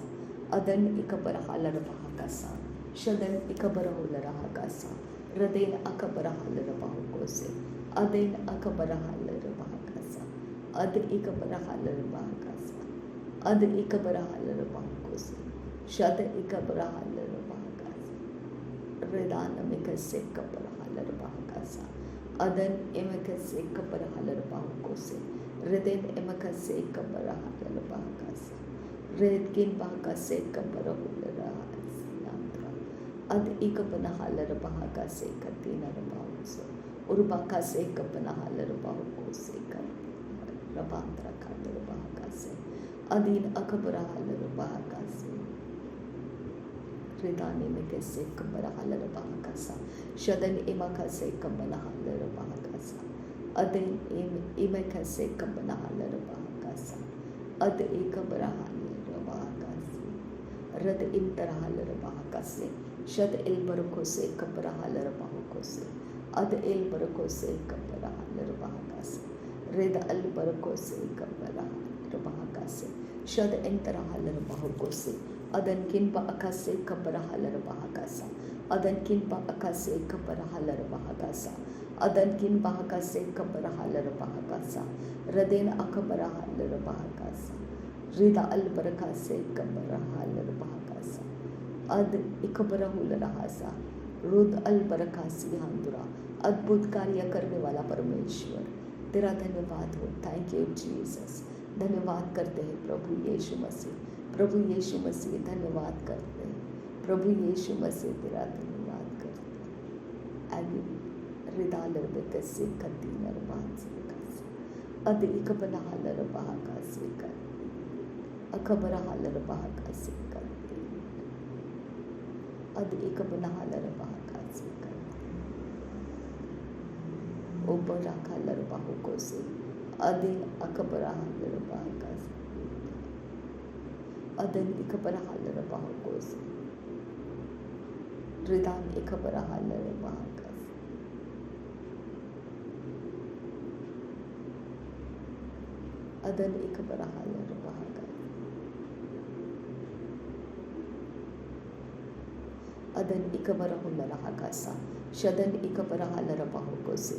Adan ikabarahalar bahakasa. Shadan ikabarahalar bahakasa. Radin akabarahalar bahakose. Adin akabarahalar bahakasa. Ad ikabarahalar bahakasa. Ad ikabarahalar bahakose. Shad ikabarahalar bahakasa. Redana mikase kabarahalar bahakasa. Adan imekase kabarahalar bahakose. Redin imekase kabarahalar bahakasa. Redkin bahakase kabarahalar yantra. Ad ikabanahalar bahakase katinar bahakase. Urbakase kabanahalar bahakose katinar rabantra katar bahakase. Adin akabarahalar bahakase. Ridani mikase kabarahalar bahakasa. Shadan imakase kabanahalar bahakasa. Adin imekase kabanahalar bahakasa. Ad ikabarahalar bahakase. Rad interahalar bahakase. Shad ilbarakose kabarahalar bahakose. Ad ilbarakose kabarahalar bahakase. Rid albarakose kabarahalar bahakase. Shad interahalar bahakose. Adan kinpa akase kabarahalar bahakasa. Adan kinpa akase kabarahalar bahakasa. Adan kinpa akase kabarahalar bahakasa. Radin akabarahalar bahakasa. Rida albarakase kabarahalar bahakasa. Ad ikabarahular hasa. रुद अलबरकासी हांदुरा अद्भुत कार्य करने वाला परमेश्वर तेरा धन्यवाद हो। Thank you Jesus. धन्यवाद करते हैं प्रभु यीशु मसीह। प्रभु यीशु मसीह धन्यवाद करते हैं। प्रभु यीशु मसीह तेरा धन्यवाद करते हैं। रिदालर बेकसे कतीनर बांसकासे अधिक बनालर बाहकासे करते अकबरहालर बाहकासे करते अधिक बनालर बाहकासे करते ऊपर खालर बाहुको से अधिक अकबरहालर बाहकासे अदन इकबरहालर बाहुको से रिदान इकबरहालर बाहकासे अदन इकबरहालर बाहकासे अदन इकबरहुलर हाकासा शदन इकबरहालर बाहुको से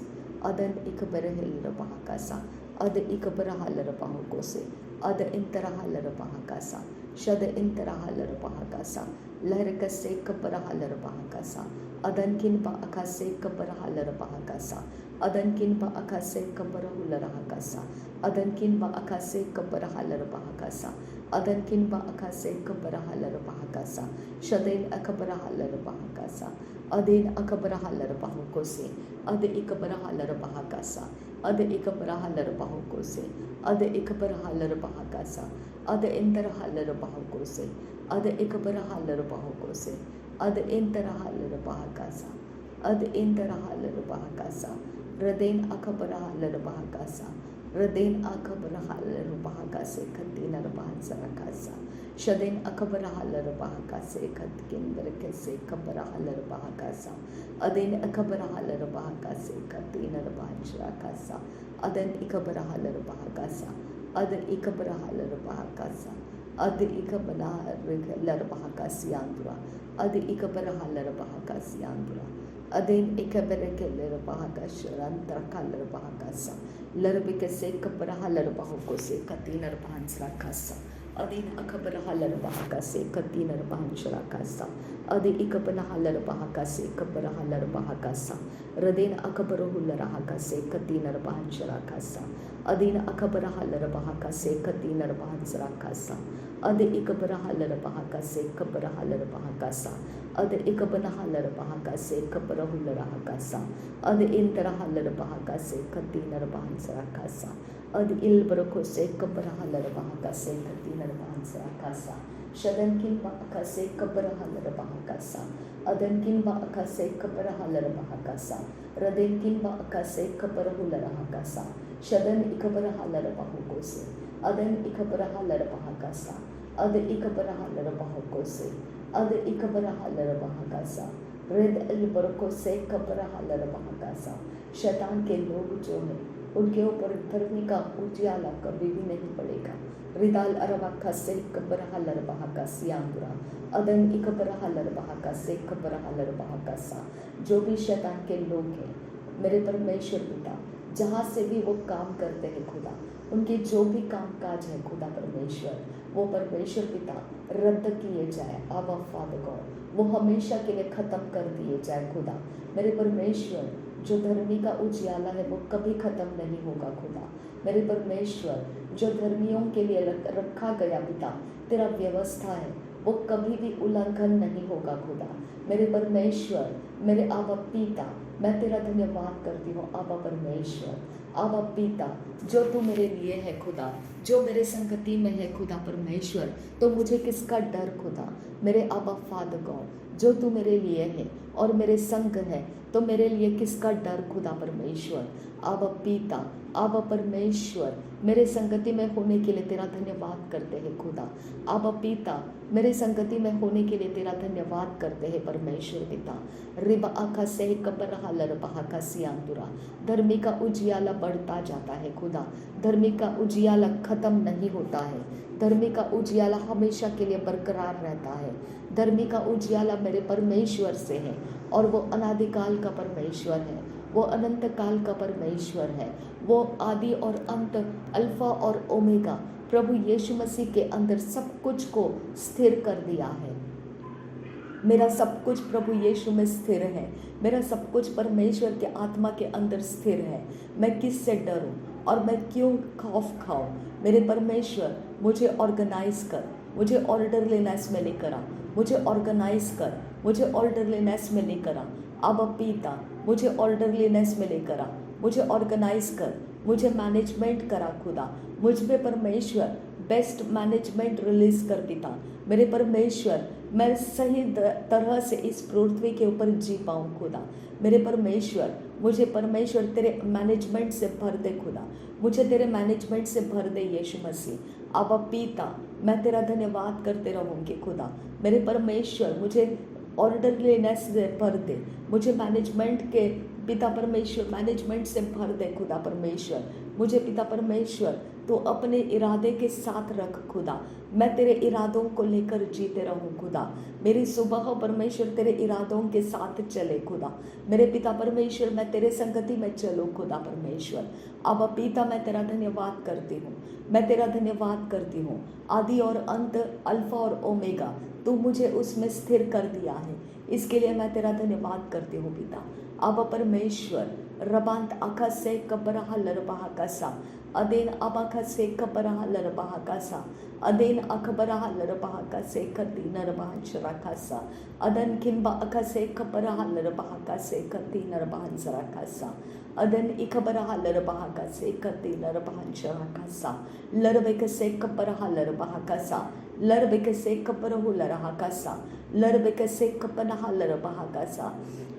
अदन इकबरहिलर बाहकासा अद इकबरहालर बाहुको से अद इंतरहालर बाहकासा शद इंतरहालर बाहकासा लहर कसे कबरहालर बाहकासा अदन किन बा अकासे कबरहालर बाहकासा अदन किन बा अकासे कबरहुलर हाकासा अदन किन बा अकासे कबरहालर बाहकासा अदन किन बा अकासे कबरहालर बाहकासा शदेन अकबरहालर बाहकासा अदेन अकबरहालर बाहुको से अद इकबरहालर बाहकासा अद इकबरहालर बाहुको से अद इकबरहालर बाहकासा अद इंतरहालर बाहुको से अद इकबरहालर बाहुको से अद इंतरहालर बाहकासा अद इंतरहालर बाहकासा रदेन अकबरहालर बाहकासा रदेन अकबरहालर बाहकासे खतीनर बाहसरकासा शदेन अकबरहालर बाहकासे खतकिन बरकसे कबरहालर बाहकासा अदेन अकबरहालर बाहकासे खतीनर बाहसरकासा अदन इकबरहालर बाहकासा अद इकबरहालर बाहकासा अद इकबरहालर बाहकासियांदुरा अद इकबरहालर बाहकासियांदुरा अदेन इकबरकेलर बाहकाशरंतर कालर बाहकासा लरबिकसे कबरहालर बाहुकोसे कतीनर बाहसरकासा अदेन अकबरहालर बाहकासे कतीनर बाहसरकासा अदे इकपना हलर बहाका से कबर हलर बहाका सा रदेन अकबर हुलर हाका से कतीनर बहंचरा खासा अदीन अकबर हलर बहाका से कतीनर बहंचरा खासा अदे इकबर हलर बहाका से कबर हलर बहाका सा अदे इकबना हलर बहाका से कबर हुलर हाका सा अदे इंतर हलर बहाका से कतीनर बहंचरा खासा अद इल्बरको से कबर हलर बहाका से कतीनर बहंचरा खासा शदन किन बाका से कबर हलर बहाका सा अदन किन बाका से कबर हलर बहाका सा रदेन किन बाका से कबर हुलर हाका सा शदन इकबर हलर बहाको से अदन इकबर हलर बहाका सा अद इकबर हलर बहाको से अद इकबर हलर बहाका सा रिद इल्बरको से कबर हलर बहाका सा शैतान के लोग जो हैं उनके ऊपर धर्मी का उजियाला कभी भी नहीं पड़ेगा। रिदाल अरबाका से कबर हलर बहाका सियांगुरा अदन इकबर हलर बहाका से कबर हलर बहाका सा जो भी शैतान के लोग हैं मेरे परमेश्वर पिता जहाँ से भी वो काम करते हैं खुदा उनके जो भी काम काज है खुदा परमेश्वर वो परमेश्वर पिता रद्द किए जाए आबा फादर गॉड वो हमेशा के लिए ख़त्म कर दिए जाए खुदा मेरे परमेश्वर जो धर्मी का उजियाला है वो कभी ख़त्म नहीं होगा खुदा मेरे परमेश्वर जो धर्मियों के लिए रखा गया पिता तेरा व्यवस्था है वो कभी भी उल्लंघन नहीं होगा खुदा मेरे परमेश्वर मेरे आबा पिता मैं तेरा धन्यवाद करती हूँ आबा परमेश्वर आबा पिता जो तू मेरे लिए है खुदा जो मेरे संगति में है खुदा परमेश्वर तो मुझे किसका डर खुदा मेरे आबा फादर गॉड जो तू मेरे लिए है और मेरे संग है तो मेरे लिए किसका डर खुदा परमेश्वर आबा पिता आबा परमेश्वर मेरे संगति में होने के लिए तेरा धन्यवाद करते हैं खुदा आबा पिता मेरे संगति में होने के लिए तेरा धन्यवाद करते हैं परमेश्वर पिता रिबा आखा से कबर हलर बहाका सियांतुरा धर्मी का उजियाला बढ़ता जाता है खुदा धर्मी का उजियाला खत्म नहीं होता है धर्मी का उजियाला हमेशा के लिए बरकरार रहता है धर्मी का उजियाला मेरे परमेश्वर से है और वो अनादिकाल का परमेश्वर है वो अनंत काल का परमेश्वर है वो आदि और अंत अल्फा और ओमेगा प्रभु यीशु मसीह के अंदर सब कुछ को स्थिर कर दिया है मेरा सब कुछ प्रभु यीशु में स्थिर है मेरा सब कुछ परमेश्वर के आत्मा के अंदर स्थिर है मैं किससे डरूं और मैं क्यों खौफ खाऊं मेरे परमेश्वर मुझे ऑर्गेनाइज कर मुझे ऑर्डर लेना इसमें लेकर आ मुझे ऑर्गेनाइज कर मुझे ऑर्डर लेना इसमें लेकर आ अब पिता मुझे ऑर्डर लेना इसमें लेकर आ मुझे ऑर्गेनाइज कर मुझे मैनेजमेंट करा खुदा मुझ में परमेश्वर बेस्ट मैनेजमेंट रिलीज कर पिता मेरे परमेश्वर मैं सही तरह से इस पृथ्वी के ऊपर जी पाऊँ खुदा मेरे परमेश्वर मुझे परमेश्वर तेरे मैनेजमेंट से भर दे खुदा मुझे तेरे मैनेजमेंट से भर दे यीशु मसीह अब पिता मैं तेरा धन्यवाद करते रहूँगी खुदा मेरे परमेश्वर मुझे ऑर्डर लेने से भर दे मुझे मैनेजमेंट के पिता परमेश्वर मैनेजमेंट से भर दे खुदा परमेश्वर मुझे पिता परमेश्वर तो अपने इरादे के साथ रख खुदा मैं तेरे इरादों को लेकर जीते रहूं खुदा मेरी सुबह परमेश्वर तेरे इरादों के साथ चले खुदा मेरे पिता परमेश्वर मैं तेरे संगति में चलूं खुदा परमेश्वर अब पिता मैं तेरा धन्यवाद करती हूँ मैं तेरा धन्यवाद करती हूँ आदि और अंत अल्फा और ओमेगा तू मुझे उसमें स्थिर कर दिया है इसके लिए मैं तेरा धन्यवाद करती हूँ पिता अब परमेश्वर रबांत आखा से कबरहा लरबाहा कसा अदेन अबाखा से कबरहा लरबाहा कसा अदेन अखबरहा लरबाहा कसे कति नरबाहा शराखासा अदन किंबा अखा से कबरहा लरबाहा कसे कति नरबाहा शराखासा अदन इखबरहा लरबाहा कसे कति नरबाहा शराखासा लरबेक से कबरहा लरबाहा कसा लरबेक से कबरहु लरहा कसा लरबेक से कपनहा लरबाहा कसा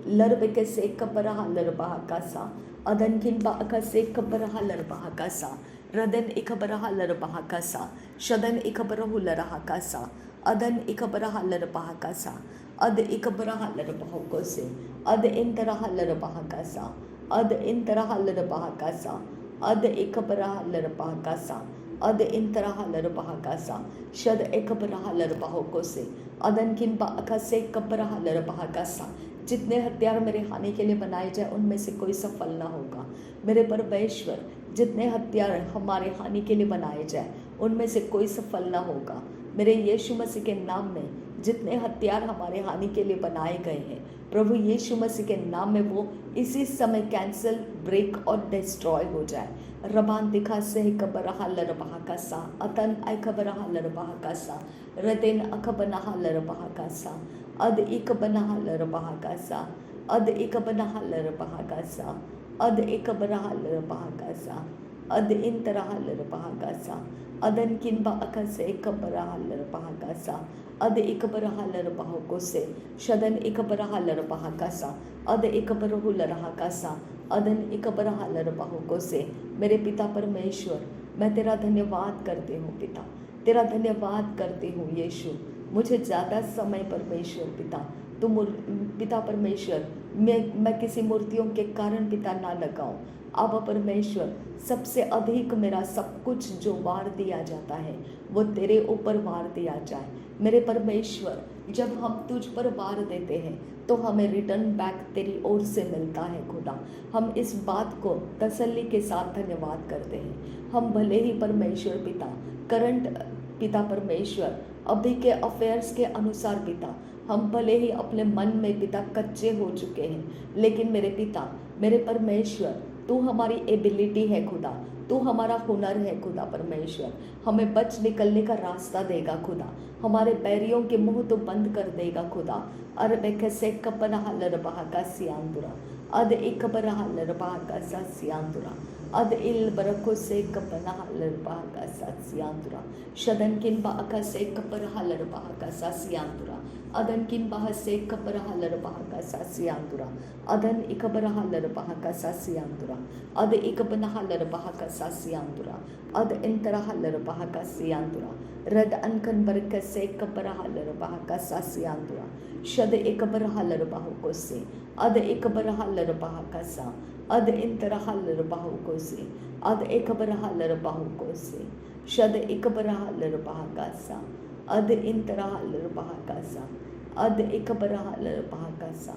लरबेक से कबरहा लरबाहा कसा अदन किंबा अखा से कबरहा लरबाहा कसा रदन इखबरहा लरबाहा कसा शदन इखबरहु लरहा कसा अदन इखबरहा लरबाहा कसा अद इखबरहा लरबाहा कोसे अद इंतरहा लरबाहा कसा अद इंतरहा लरबाहा कसा अद इखबरहा लरबाहा कसा अद इंतरहा लरबाहा कसा शद इखबरहा लरबाहा कोसे अदन किंबा अखा से कबरहा लरबाहा कसा जितने हथियार मेरे हानि के लिए बनाए जाए उनमें से कोई सफल ना होगा मेरे परमेश्वर जितने हथियार हमारे हानि के लिए बनाए जाए उनमें से कोई सफल ना होगा मेरे यीशु मसीह के नाम में जितने हथियार हमारे हानि के लिए बनाए गए हैं प्रभु यीशु मसीह के नाम में वो इसी समय कैंसल, ब्रेक और डिस्ट्रॉय हो जाए। रबान दिखा से कबरहा लरबहा का सा अतन अकबरहा लरबहा का सा रदेन अकबनहा लरबहा का सा अद इक बनहा लरबहा का सा अद इक बनहा लरबहा का सा अद इक बरहा लरबहा का सा अद इन तरह लरबहा का सा अदन किन बा अका से कबरहा लरबहा का सा अद एक बरहा लरबहा को से शदन एक बरहा लरबहा का सा अद एक बरहु लरहा का सा अदन एक बरहा लरबहा को से। मेरे पिता परमेश्वर, मैं तेरा धन्यवाद करती हूँ पिता, तेरा धन्यवाद करती हूँ यीशु। मुझे ज़्यादा समय परमेश्वर पिता तुम पिता परमेश्वर मैं किसी मूर्तियों के कारण पिता ना लगाऊं। अब परमेश्वर सबसे अधिक मेरा सब कुछ जो वार दिया जाता है वो तेरे ऊपर वार दिया जाए। मेरे परमेश्वर, जब हम तुझ पर वार देते हैं तो हमें रिटर्न बैक तेरी ओर से मिलता है खुदा। हम इस बात को तसल्ली के साथ धन्यवाद करते हैं। हम भले ही परमेश्वर पिता करंट पिता परमेश्वर अभी के अफेयर्स के अनुसार पिता हम भले ही अपने मन में पिता कच्चे हो चुके हैं, लेकिन मेरे पिता मेरे परमेश्वर तू हमारी एबिलिटी है खुदा, तू हमारा हुनर है खुदा परमेश्वर। हमें बच निकलने का रास्ता देगा खुदा, हमारे बैरियों के मुंह तो बंद कर देगा खुदा। अरबे कैसे कपना लरबहा का सियांदुरा अद एक बरहा लरबहा का सा सियांदुरा अद इल बरको से कपना लरबहा का सा सियांदुरा शदन किन बा अका से कपरहा लरबहा का सा सियांदुरा अदन किन बाह से कपरहा लरबहा का सा सियांदुरा अदन इकबरहा लरबहा का सा सियांदुरा अद इकबनहा लरबहा का सा सियांदुरा अद इंतरहा लरबहा का सियांदुरा रद अनकन बरक से कपरहा लरबहा का सा सियांदुरा शद इकबरहा लरबहा को से अद इकबरहा लरबहा का सा अद इंतरहा लरबहा को से अद इकबरहा लरबहा को से शद इकबरहा लरबहा का सा अद इंतरहा लरबहा का सा अद इकबरहा लरबहा का सा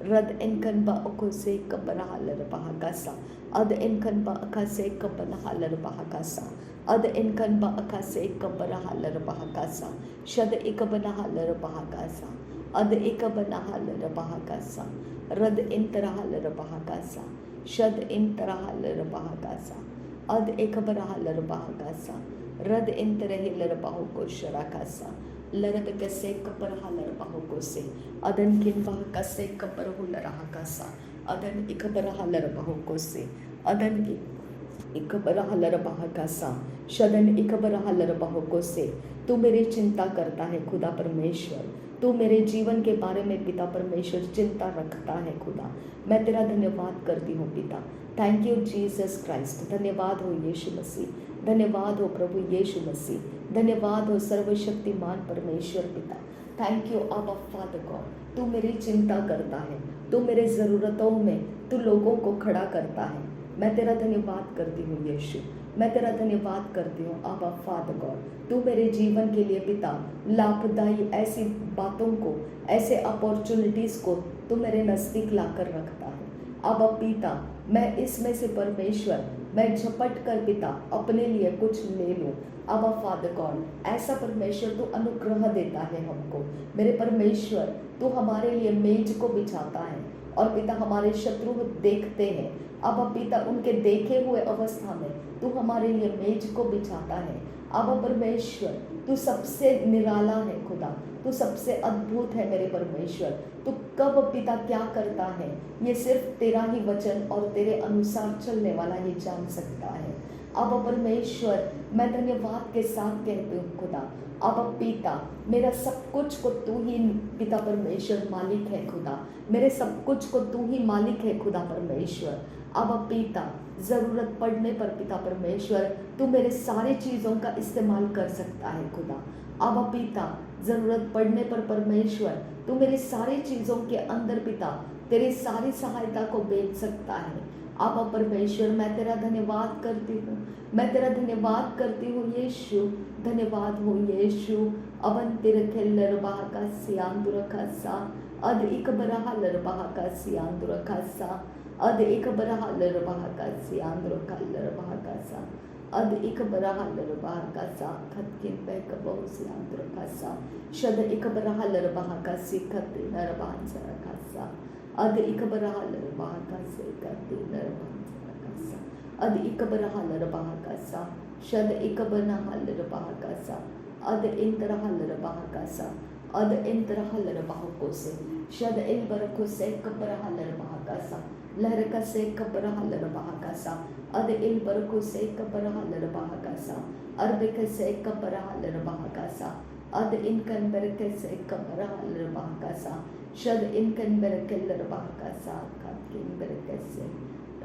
रद इनकन बा को से कबरहा लरबहा का सा अद इनकन बा अका से कबनहा लरबहा का सा अद इनकन बा अका से कबरहा लरबहा का सा शद इकबनहा लरबहा का सा अद इकबनहा लरबहा का सा रद इंतरहा लरबहा का सा शद इंतरहा लरबहा का सा अद इकबरहा लरबहा का सा रद इंतरही लरबहा को शरा का सा लरब कसे कपरहा लरबहा को से अदन किन बा कसे कपरहु लरहा का सा अदन इकबरहा लरबहा को से अदन इकबरहा लरबहा का सा शदन इकबरहा लरबहा को से। तू मेरी चिंता करता है खुदा परमेश्वर, तू मेरे जीवन के बारे में पिता परमेश्वर चिंता रखता है खुदा। मैं तेरा धन्यवाद करती हूँ पिता। Thank you Jesus Christ. धन्यवाद हो यीशु मसीह, धन्यवाद हो प्रभु यीशु मसीह, धन्यवाद हो सर्वशक्तिमान परमेश्वर पिता। थैंक यू आबा फादर गॉड। तू मेरी चिंता करता है, तू मेरे ज़रूरतों में तू लोगों को खड़ा करता है। मैं तेरा धन्यवाद करती हूँ यीशु, मैं तेरा धन्यवाद करती हूँ आबा फादर गॉड। तू मेरे जीवन के लिए पिता लाभदायी ऐसी बातों को, ऐसे अपॉर्चुनिटीज़ को तू मेरे नज़दीक ला कर रखता है। आबा पिता, मैं इसमें से परमेश्वर मैं झपट कर पिता अपने लिए कुछ ले लूँ। आबा फादर गॉड, ऐसा परमेश्वर तू अनुग्रह देता है हमको। मेरे परमेश्वर तू हमारे लिए मेज को बिछाता है और पिता हमारे शत्रु देखते हैं। अब पिता उनके देखे हुए अवस्था में तू हमारे लिए मेज को बिछाता है। अब परमेश्वर तू सबसे निराला है खुदा, तू सबसे अद्भुत है मेरे परमेश्वर। तू कब पिता क्या करता है ये सिर्फ तेरा ही वचन और तेरे अनुसार चलने वाला ही जान सकता है। अब परमेश्वर मैं धन्यवाद के साथ कहती हूँ खुदा, अब पिता मेरा सब कुछ को तू ही पिता परमेश्वर मालिक है खुदा, मेरे सब कुछ को तू ही मालिक है खुदा परमेश्वर। अब पिता ज़रूरत पड़ने पर पिता परमेश्वर तू मेरे सारी चीज़ों का इस्तेमाल कर सकता है खुदा। अब पिता ज़रूरत पड़ने पर परमेश्वर तू मेरी सारी चीज़ों के अंदर पिता तेरी सारी सहायता को भेज सकता है। अब परमेश्वर मैं तेरा धन्यवाद करती हूँ, मैं तेरा धन्यवाद करती हूँ यीशु। धन्यवाद हो यीशु। अवन तिरखे लरबाह का सियांदुर खासा अद इक बरहा लरबाह का सियांदुर खासा अद इक बरहा लरबाह का सियांदुर का लरबाह का सा Ad ikabarahalar bahakasa katkin pekabos yandrakasa. Shad ikabarahalar bahakasi kati narabansarakasa. Ad ikabarahalar bahakasi kati narabansarakasa. Ad ikabarahalar bahakasa. Shad ikabarahalar bahakasa. Ad interahalar bahakasa. Ad interahalar bahakose. Shad ilbarakose kabarahalar bahakasa. Larakase kabarahalar bahakasa. Ad ilbarakose kabarahalar bahakasa. Arbekase kabarahalar bahakasa. Ad inkan berekase kabarahalar bahakasa. Shad inkan berekelar bahakasa. Katkin berekase.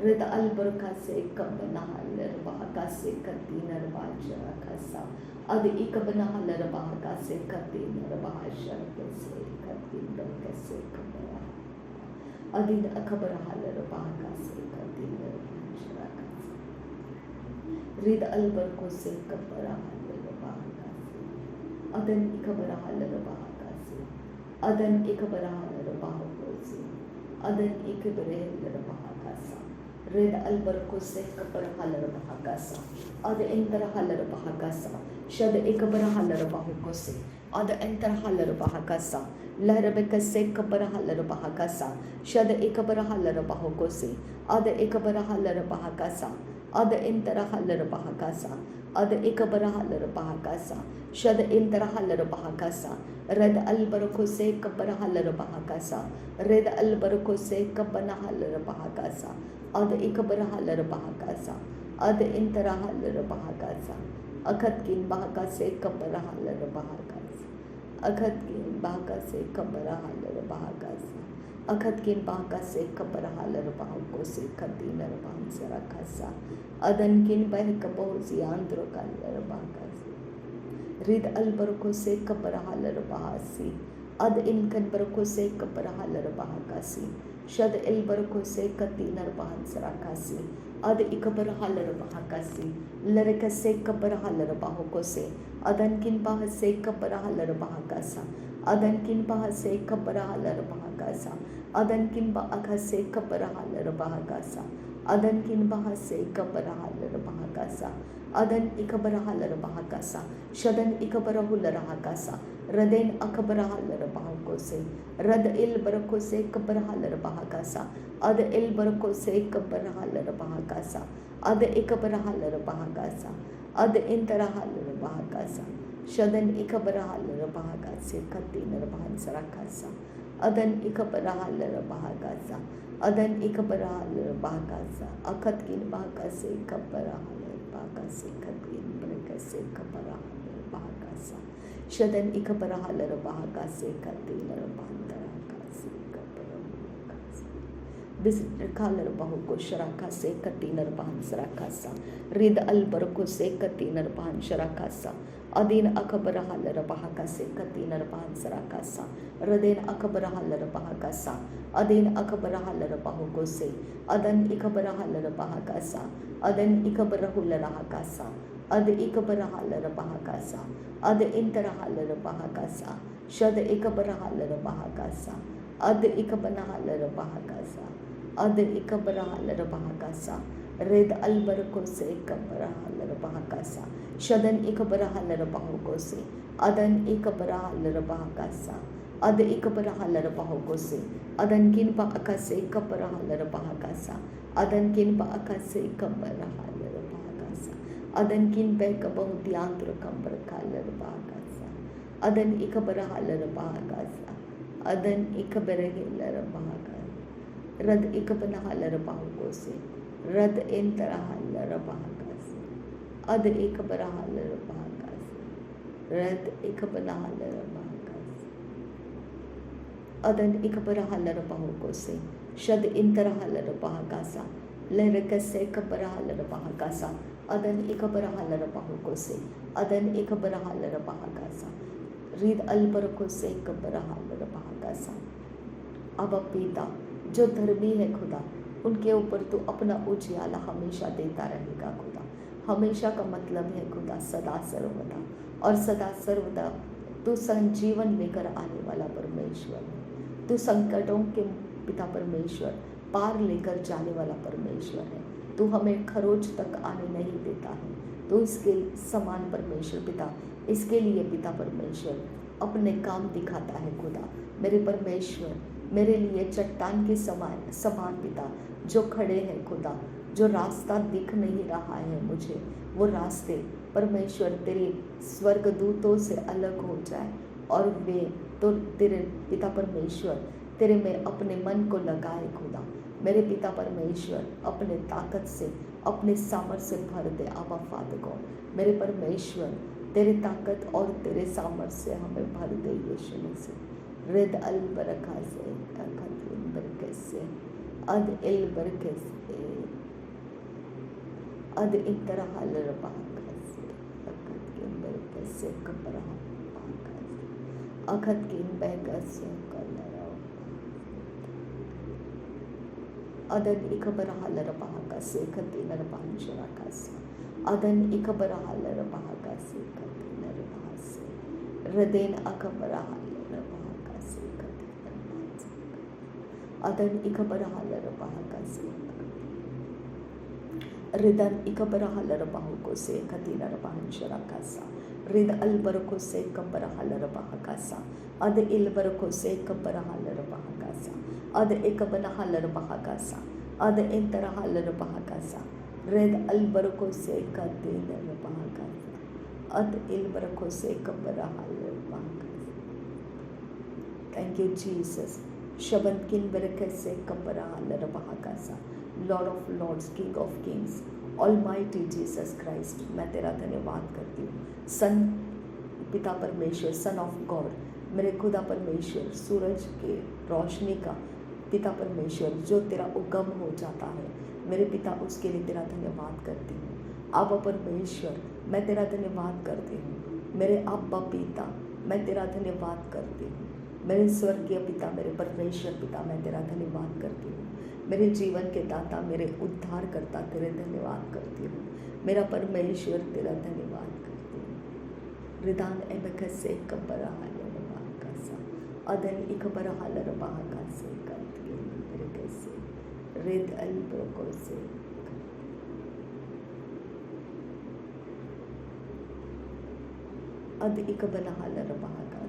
Rida albarakase kabanahalar bahakase katinar bajarakasa. Ad ikabanahalar bahakase katinar bajarakase katin berekase kabarahalar. Adin akabarahalar bahakase katinar bajarakase. Rida albarakose kabarahalar bahakase. Adan ikabarahalar bahakase. Adan ikabarahalar bahakose. Adan ikabarahalar bahakasa. Red albarakose kabarahalar bahakasa. Ad interahalar bahakasa. Shad ikabarahalar bahakose. Ad interahalar bahakasa. Larabekase kabarahalar bahakasa. Shad ikabarahalar bahakose. Ad ikabarahalar bahakasa. Ad interahalar bahakasa. Ad ikabarahalar bahakasa. Shad interahalar bahakasa. Red albarakose kabarahalar bahakasa. Red albarakose kabanahalar bahakasa. Ad ikabarahalar bahakasa. Ad interahalar bahakasa. Akatkin bahakase kabarahalar bahakasa. Akatkin bahakase kabarahalar bahakasa. Akatkin bahakase kabarahalar bahakose katinar bahansarakasa. Adankin bahakabosi androkalar bahakasa. Rid albarakose kabarahalar bahasi. Ad inkan barakose kabarahalar bahakasi. Shad ilbarakose katinar bahansarakasi. Ad ikabarahalar bahakasi. Larakase kabarahalar bahakose. Adankin bahase kabarahalar bahakasa. Adankin bahase kabarahalar bahakasa. Adankin bahakase kabarahalar bahakasa. Adankin bahase kabarahalar bahakasa. Adan ikabarahalar bahakasa. Shadan ikabarahular bahakasa. Raden akabarahalar bahakose. Rad il barakose kabarahalar bahakasa. Ad il barakose kabarahalar bahakasa. Ad ikabarahalar bahakasa. Ad interahalar bahakasa. Shadan ikabarahalar bahakase katinar bahansarakasa. Adan ikabarahalar bahakasa. Adan ikabarahalar bahakasa. Akatkin bahakase kabarahalar bahakase katkin barakase kabarahalar bahakasa. Shadan ikabarahalar bahakase katinar bahansarakase kabarahalar. Bisrikalar bahuko sharakase katinar bahansarakasa. Rid albarakose katinar bahansarakasa. Adin akabarahalar bahakase katinar bahansarakasa. Raden akabarahalar bahakasa. Adin akabarahalar bahukose. Adan ikabarahalar bahakasa. Adan ikabarahular bahakasa. Ad ikabarahalar bahakasa. Ad interahalar bahakasa. Shad ikabarahalar bahakasa. Ad ikabanahalar bahakasa. Ad ikabarahalar bahakasa. Red albarakose kabarahalar bahakasa. Shadan ikabarahalar bahukose. Adan ikabarahalar bahakasa. Ad ikabarahalar bahukose. Adan kin pa akase kabarahalar bahakasa. Adan kin pa akase kabarahalar bahakasa. Adan kin pa kabahutyantra kabarahalar bahakasa. Adan ikabarahalar bahakasa. Adan ikabarahalar bahakasa. Rad ikabanahalar bahukose. Rad interahalar bahakasa. Ad ikabarahalar bahakasa. Rad ikabanahalar bahakasa. Adan ikabarahalar bahukose. Shad interahalar bahakasa. Larakase kabarahalar bahakasa. Adan ikabarahalar bahukose. Adan ikabarahalar bahakasa. Rid albarakose kabarahalar bahakasa. अब पिता जो धर्मी है खुदा, उनके ऊपर तू अपना उजियाला हमेशा देता रहेगा खुदा। हमेशा का मतलब है खुदा सदा सर्वदा, और सदा सर्वदा तू संजीवन लेकर आने वाला परमेश्वर है। तू संकटों के पिता परमेश्वर, पार लेकर जाने वाला परमेश्वर है। तू हमें खरोच तक आने नहीं देता है। तो इसके समान परमेश्वर पिता, इसके लिए पिता परमेश्वर अपने काम दिखाता है खुदा। मेरे परमेश्वर मेरे लिए चट्टान के समान पिता जो खड़े हैं खुदा, जो रास्ता दिख नहीं रहा है मुझे, वो रास्ते परमेश्वर तेरे स्वर्गदूतों से अलग हो जाए और वे तो तेरे पिता परमेश्वर तेरे में अपने मन को लगाए खुदा। मेरे पिता परमेश्वर अपने ताकत से, अपने सामर्थ्य से भर दे आबा फादर गॉड। मेरे परमेश्वर तेरे ताकत और तेरे सामर्थ्य से हमें भर दे यीशु मसीह। रिद अल बरका से बरके से अद इल बरके से अद इंतरा हल रबाका से अकद के बरके से कबरा बाका से अकद के बरके से कलरा अदन इकबरा हल रबाका से कतिन रबांशरा का से अदन इकबरा हल रबाका से कतिन रबा से रदेन अकबरा हल रबाका से कतिन अदन इकबरा हल रबाका से रिदन इकबरा हल रबाहु को से कतिन रबांशरा का सा रिद अलबर को से कबरा हल रबाका सा अद इलबर को से कबरा हल रबाका सा अद इकबना हल रबाका सा अद इंतरा हल रबाका सा रेद अलबर को से कतिन रबाका सा अद इलबर को से कबरा हल रबाका सा। Thank you Jesus. शबद किन बरकत से कबरा हल रबाका सा। Lord of lords, king of kings, almighty Jesus Christ, मैं तेरा धन्यवाद करती हूँ। सन पिता परमेश्वर, सन ऑफ गॉड, मेरे खुदा परमेश्वर, सूरज के रोशनी का पिता परमेश्वर जो तेरा उगम हो जाता है, मेरे पिता उसके लिए तेरा धन्यवाद करती हूँ। आबा परमेश्वर मैं तेरा धन्यवाद करती हूँ। मेरे आबा पिता मैं तेरा धन्यवाद करती हूँ। मेरे स्वर्गीय पिता, मेरे परमेश्वर पिता, मैं तेरा धन्यवाद करती हूँ। मेरे जीवन के दाता, मेरे उद्धार करता, तेरे धन्यवाद करती हूँ। मेरा परमेश्वर तेरा धन्यवाद करती हूँ। रिदान एबकस से कबरा हालर बाहकासा अदन इकबरा हालर बाहकासे करती हूँ मेरे कैसे रिद अल ब्रोको से अद इकबना हालर बाहकासे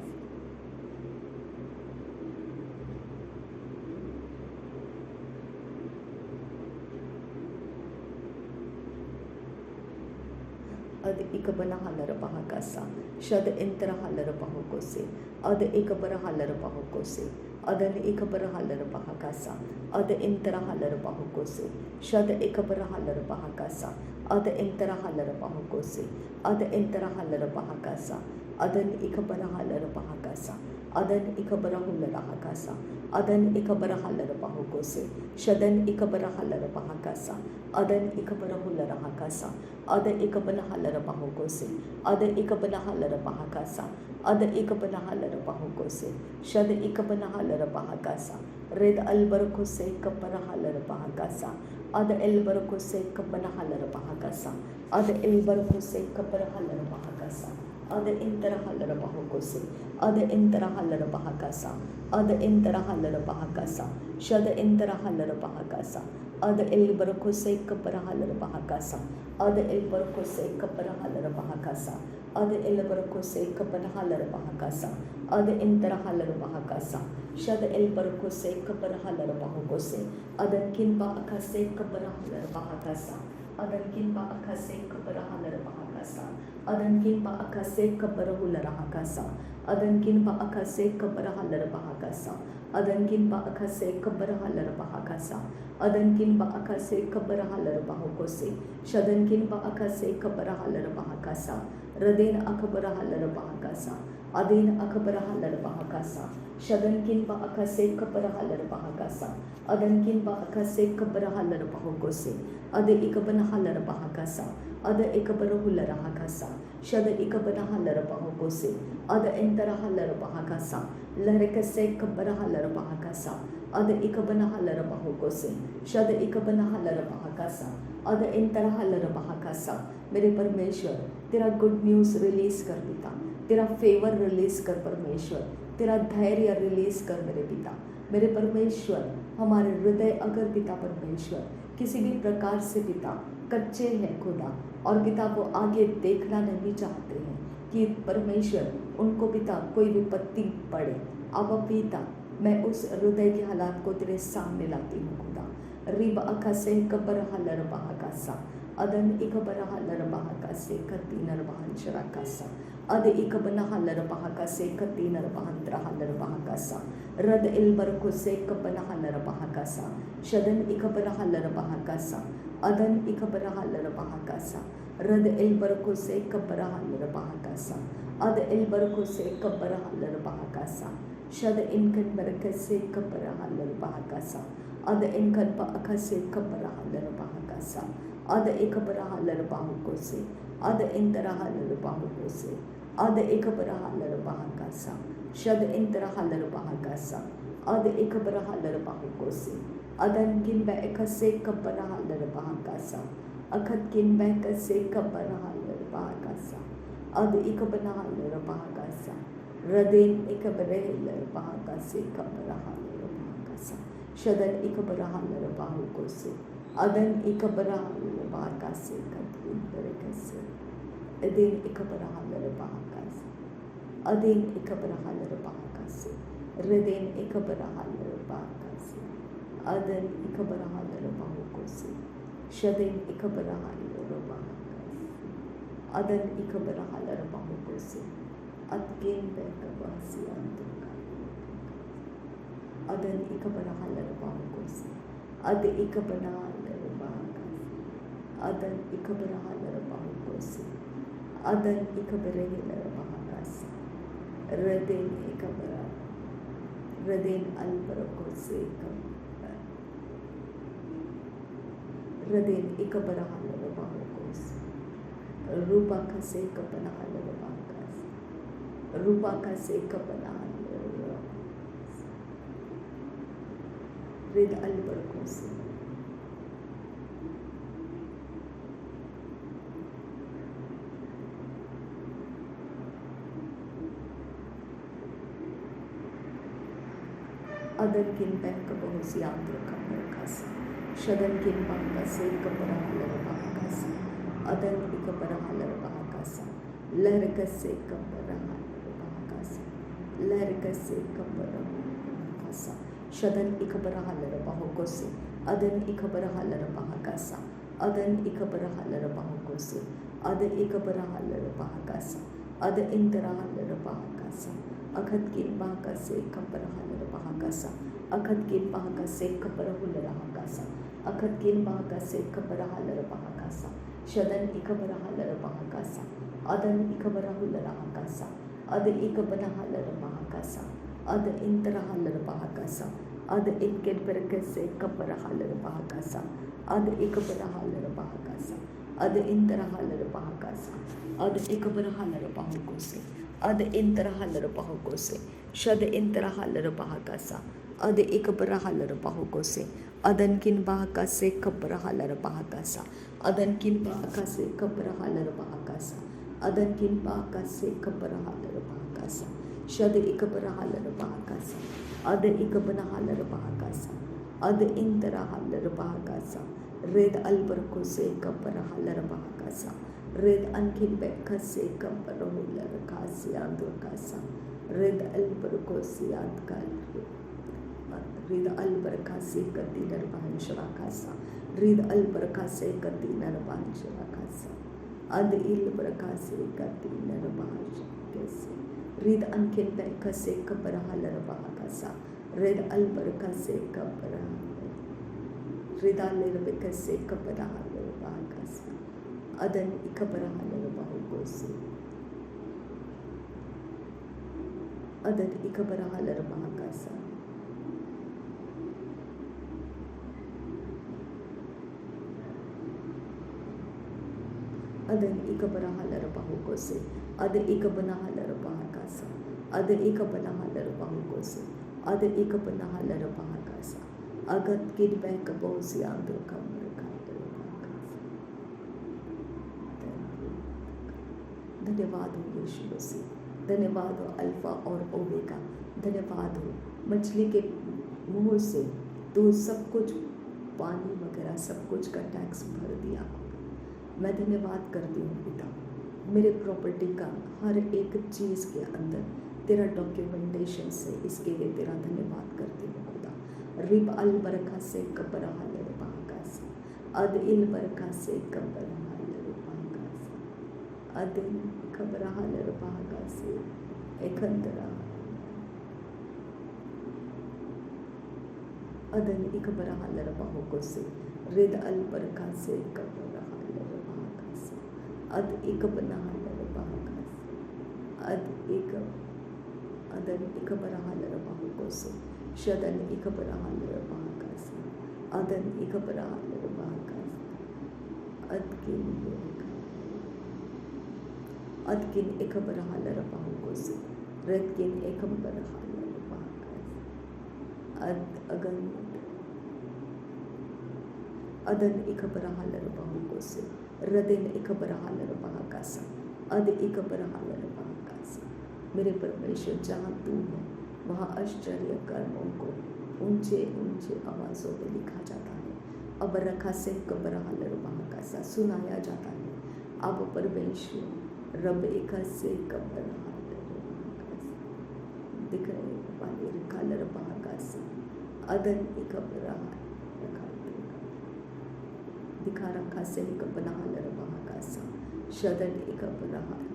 अद इकबना हलर बहाकासा शद इंतर हलर बहुको से अद इकबर हलर बहुको से अदन इकबर हलर बहाकासा अद इंतर हलर बहुको से शद इकबर हलर बहाकासा अद इंतर हलर बहुको से अद इंतर हलर बहाकासा अदन इकबर हलर बहाकासा अदन इकबर हुलर हकासा अदन इकबर हलर बहुको से शदन इकबर हलर बहाकासा अदन इकबर हुलर हकासा अद इकबन हलर बहुको से अद इकबन हलर बहाकासा अद इकबन हलर बहुको से शद इकबन हलर बहाकासा रिद अलबर को से कबर हलर बहाकासा अद एलबर को से कबन हलर बहाकासा अद एलबर को से कबर हलर बहाकासा अद इंतर हलर बहुको से अद इंतर हलर बहाकासा अद इंतर हलर बहाकासा शद इंतर हलर बहाकासा अद एलबर को से कबर हलर बहाकासा अद एलबर को से कबर हलर बहाकासा अद एलबर को से कबर हलर बहाकासा अद इंतर हलर बहाकासा शद एलबर को से कबर हलर बहुको से अदन किनबा अखा से कबर हलर बहाकासा अदन किनबा अखा से कबर हलर बहाकासा अदन किनबा अखा से कबर हुलर हकासा अदन किनबा अखा से कबर हलर बहाकासा अदन किनबा अखा से कबर हलर बहाकासा अदन किनबा अखा से कबर हलर बहुको से शदन किनबा अखा से कबर हलर बहाकासा रदेन अखबर हलर बहाकासा अदेन अखबर हलर बहाकासा शदन किनबा अखा से कबर हलर बहाकासा अदन किनबा अखा से कबर हलर बहुको से अद इकबन हलर बहाकासा अद इकबर हुलर हकासा शद इकबन हलर बहुको से अद इंतर हलर बहाकासा लहरक से कबर हलर बहाकासा अद इकबन हलर बहुको से शद इकबन हलर बहाकासा अद इंतर हलर बहाकासा। मेरे परमेश्वर तेरा गुड न्यूज़ रिलीज कर पिता, तेरा फेवर रिलीज कर परमेश्वर, तेरा धैर्य रिलीज कर मेरे पिता। मेरे परमेश्वर हमारे हृदय अगर पिता परमेश्वर किसी भी प्रकार से पिता कच्चे हैं खुदा, और पिता वो आगे देखना नहीं चाहते हैं कि परमेश्वर उनको पिता कोई विपत्ति पड़े। अब पिता मैं उस हृदय के हालात को तेरे सामने लाती हूँ खुदा। रिब अकसे कबर हलर बहाकासा अदन इकबर हलर बहाकासे कतीनर बहंचरा कासा अद इकबना हलर बहाकासे कतीनर बहंत्रा हलर बहाकासा रद इल्बर को से कबना हलर बहाकासा शदन इकबर हलर बहाकासा अदन इकबर हलर बहाकासा रद इल्बर को से कबर हलर बहाकासा अद इल्बर को से कबर हलर बहाकासा शद इनकन बरकत से कबर हलर बहाकासा अद इनकन पा से कबर हलर बहाकासा अद एक बरहा लरबाहु को से अद इन तरह लरबाहु को से अद एक बरहा लरबाह का सा शद इन तरह लरबाह का सा अद एक बरहा लरबाहु को से अदन किन बैक से कबरहा लरबाह का सा अखत किन बैक से कबरहा लरबाह का सा अद एक बरहा लरबाह का सा रदेन एक बरह लरबाह का से कबरहा लरबाह का सा शदन एक बरहा लरबाहु को से अदन इकबरा बाकासे कदीन बरकसे Adeen इकबरा huller बाकासे Adeen इकबरा huller बाकासे रदेन इकबरा huller बाकासे अदन इकबरा हलर बाकोसे शदेन इकबरा हलर बाकासे अदन इकबरा हलर बाकोसे अदकेन बेकबासी अंतका अदन इकबरा हलर बाकोसे अद इकबरा अदन इकबरा हलर बाकोसे अदन इकबरे हलर बाकासे रदेन इकबरा रदेन अलबरकोसे रदेन इकबरा हलर बाकोसे रूपा कसे कबना हलर बाकासे रूपा कसे कबना हलर रिद अलबरकोसे अदन किन बैंक बहुत आंध्र कमर कासा शदन किन बैंक से कपड़ा हलर बहाकासा अदन इकबरा हलर बहाकासा लहर कसे कपड़ा हलर बहाकासा लहर कसे कपड़ा बहाकासा शदन इकबरा हलर बहाकोसे अदन इकबरा हलर बहाकासा अदन इकबरा हलर बहाकोसे अद इकबरा हलर बहाकासा अद इंतरा हलर बहाकासा अखत किन बहाकासे कपड़ा हलर बहाकासा अखत किन बहाकासे कपड़ा हुलर बहाकासा अखत किन बहाकासे कपड़ा हलर बहाकासा शदन इकबरा हलर बहाकासा अदन इकबरा हुलर बहाकासा अद इकबना हलर बहाकासा अद इंतरा हलर बहाकासा अद इनकेन बरकसे कपड़ा हलर बहाकासा अद इकबरा हलर बहाकासा अद इंतरा हलर बहाकासा अद इकबरा हलर बहाकोसे अद इंतरा हलर बहाकोसे शद इंतरा हलर बहाकासा अद इकबरा हलर बहाकोसे अदन किन बहाकासे कबरा हलर बहाकासा अदन किन बहाकासे कबरा हलर बहाकासा अदन किन बहाकासे कबरा हलर बहाकासा शद इकबरा हलर बहाकासा अद इकबना हलर बहाकासा अद इंतरा हलर बहाकासा रेद अलबरकोसे कबरा हलर बहाकासा रेद अनकिन बेकसे कबरा हुलर कासे आंदुकासा रेद अलबरकोसे आदकाल रिद अलबरकासे कतीनर बहंशरा कासा रिद अलबरकासे कतीनर बहंशरा कासा अद इल्बरकासे कतीनर बहंशरा रिद अनकिन बेकसे कबरा हलर बहाकासा रिद अलबरकासे कबरा रिदा लिरबकसे कबरा हलर बहाकासा अदन इकबरा हलर बहाकोसे अदन इकबरा हलर बहाकासा अदन इकबरा हलर बहाकोसे अद इकबना हलर बहाकासा अद इकबना हलर बहाकोसे अद इकबना हलर बहाकासा अगत किन बैक बहुत आंध्र कमर धन्यवाद हो यीशु मसीह, धन्यवाद हो अल्फा और ओमेगा, धन्यवाद हो मछली के मुंह से तू सब कुछ पानी वगैरह सब कुछ का टैक्स भर दिया। मैं धन्यवाद करती हूँ पिता, मेरे प्रॉपर्टी का हर एक चीज़ के अंदर तेरा डॉक्यूमेंटेशन से, इसके लिए तेरा धन्यवाद करती हूँ खुदा। रिब अल बरका से कबर हालर बागा से, अद इल बरका से कबर हालर बागा से, अद कबर हालर बागा से एकंदरा अदन इकबर हालर बाहों से, रिद अल बरका से कबर हालर बागा से, अद इकबना हालर बागा से, अदन इकबर हालर बाहों से, शदन इकबर हालर बागा से, अदन इकबर हालर बागा से, अदकिन इकबर हालर बाहों से, रदकिन इकबर हालर बागा से, अदन इकबर हालर बाहों से, रदिन इकबर हालर बागा सा, अद इकबर हालर बागा सा। मेरे परमेश्वर, जहाँ तू है वहाँ आश्चर्य कर्मों को ऊंचे ऊंचे आवाज़ों में लिखा जाता है। अब रखा से कबर हालर बागा सा सुनाया जाता है। अब परमेश्वर रब एक से कबर हालर बागा सा दिख रहे वाले कालर बागा सा, अदन इकबर दिखा रखा से कबर हालर बागा सा, शदन इकबर हालर।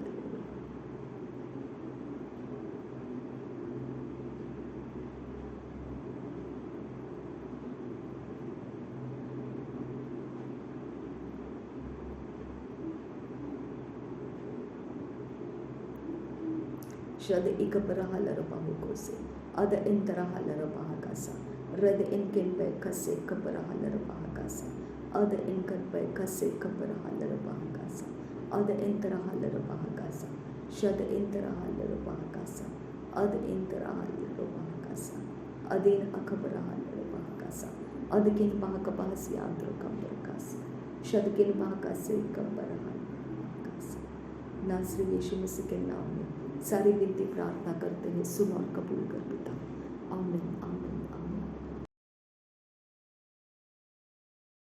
शद इकबर हालर बाहों से, अद इंतरा हालर बागा सा, रद इनकिन पे कसे कबर हालर बागा सा, अद इनकन पे कसे कबर हालर बागा सा, अद इंतरा हालर बागा सा, शद इंतरा हालर बागा सा, अद इंतरा हालर बागा सा, अदीन अकबर हालर बागा सा, अद किन बाग बास यांत्र कबर का सा, शद किन बागा से कबर हालर बागा सा। नासरी यीशु मसीह के नाम में सारी विनती प्रार्थना करते हैं, सुन और कबूल कर पिता। आमीन।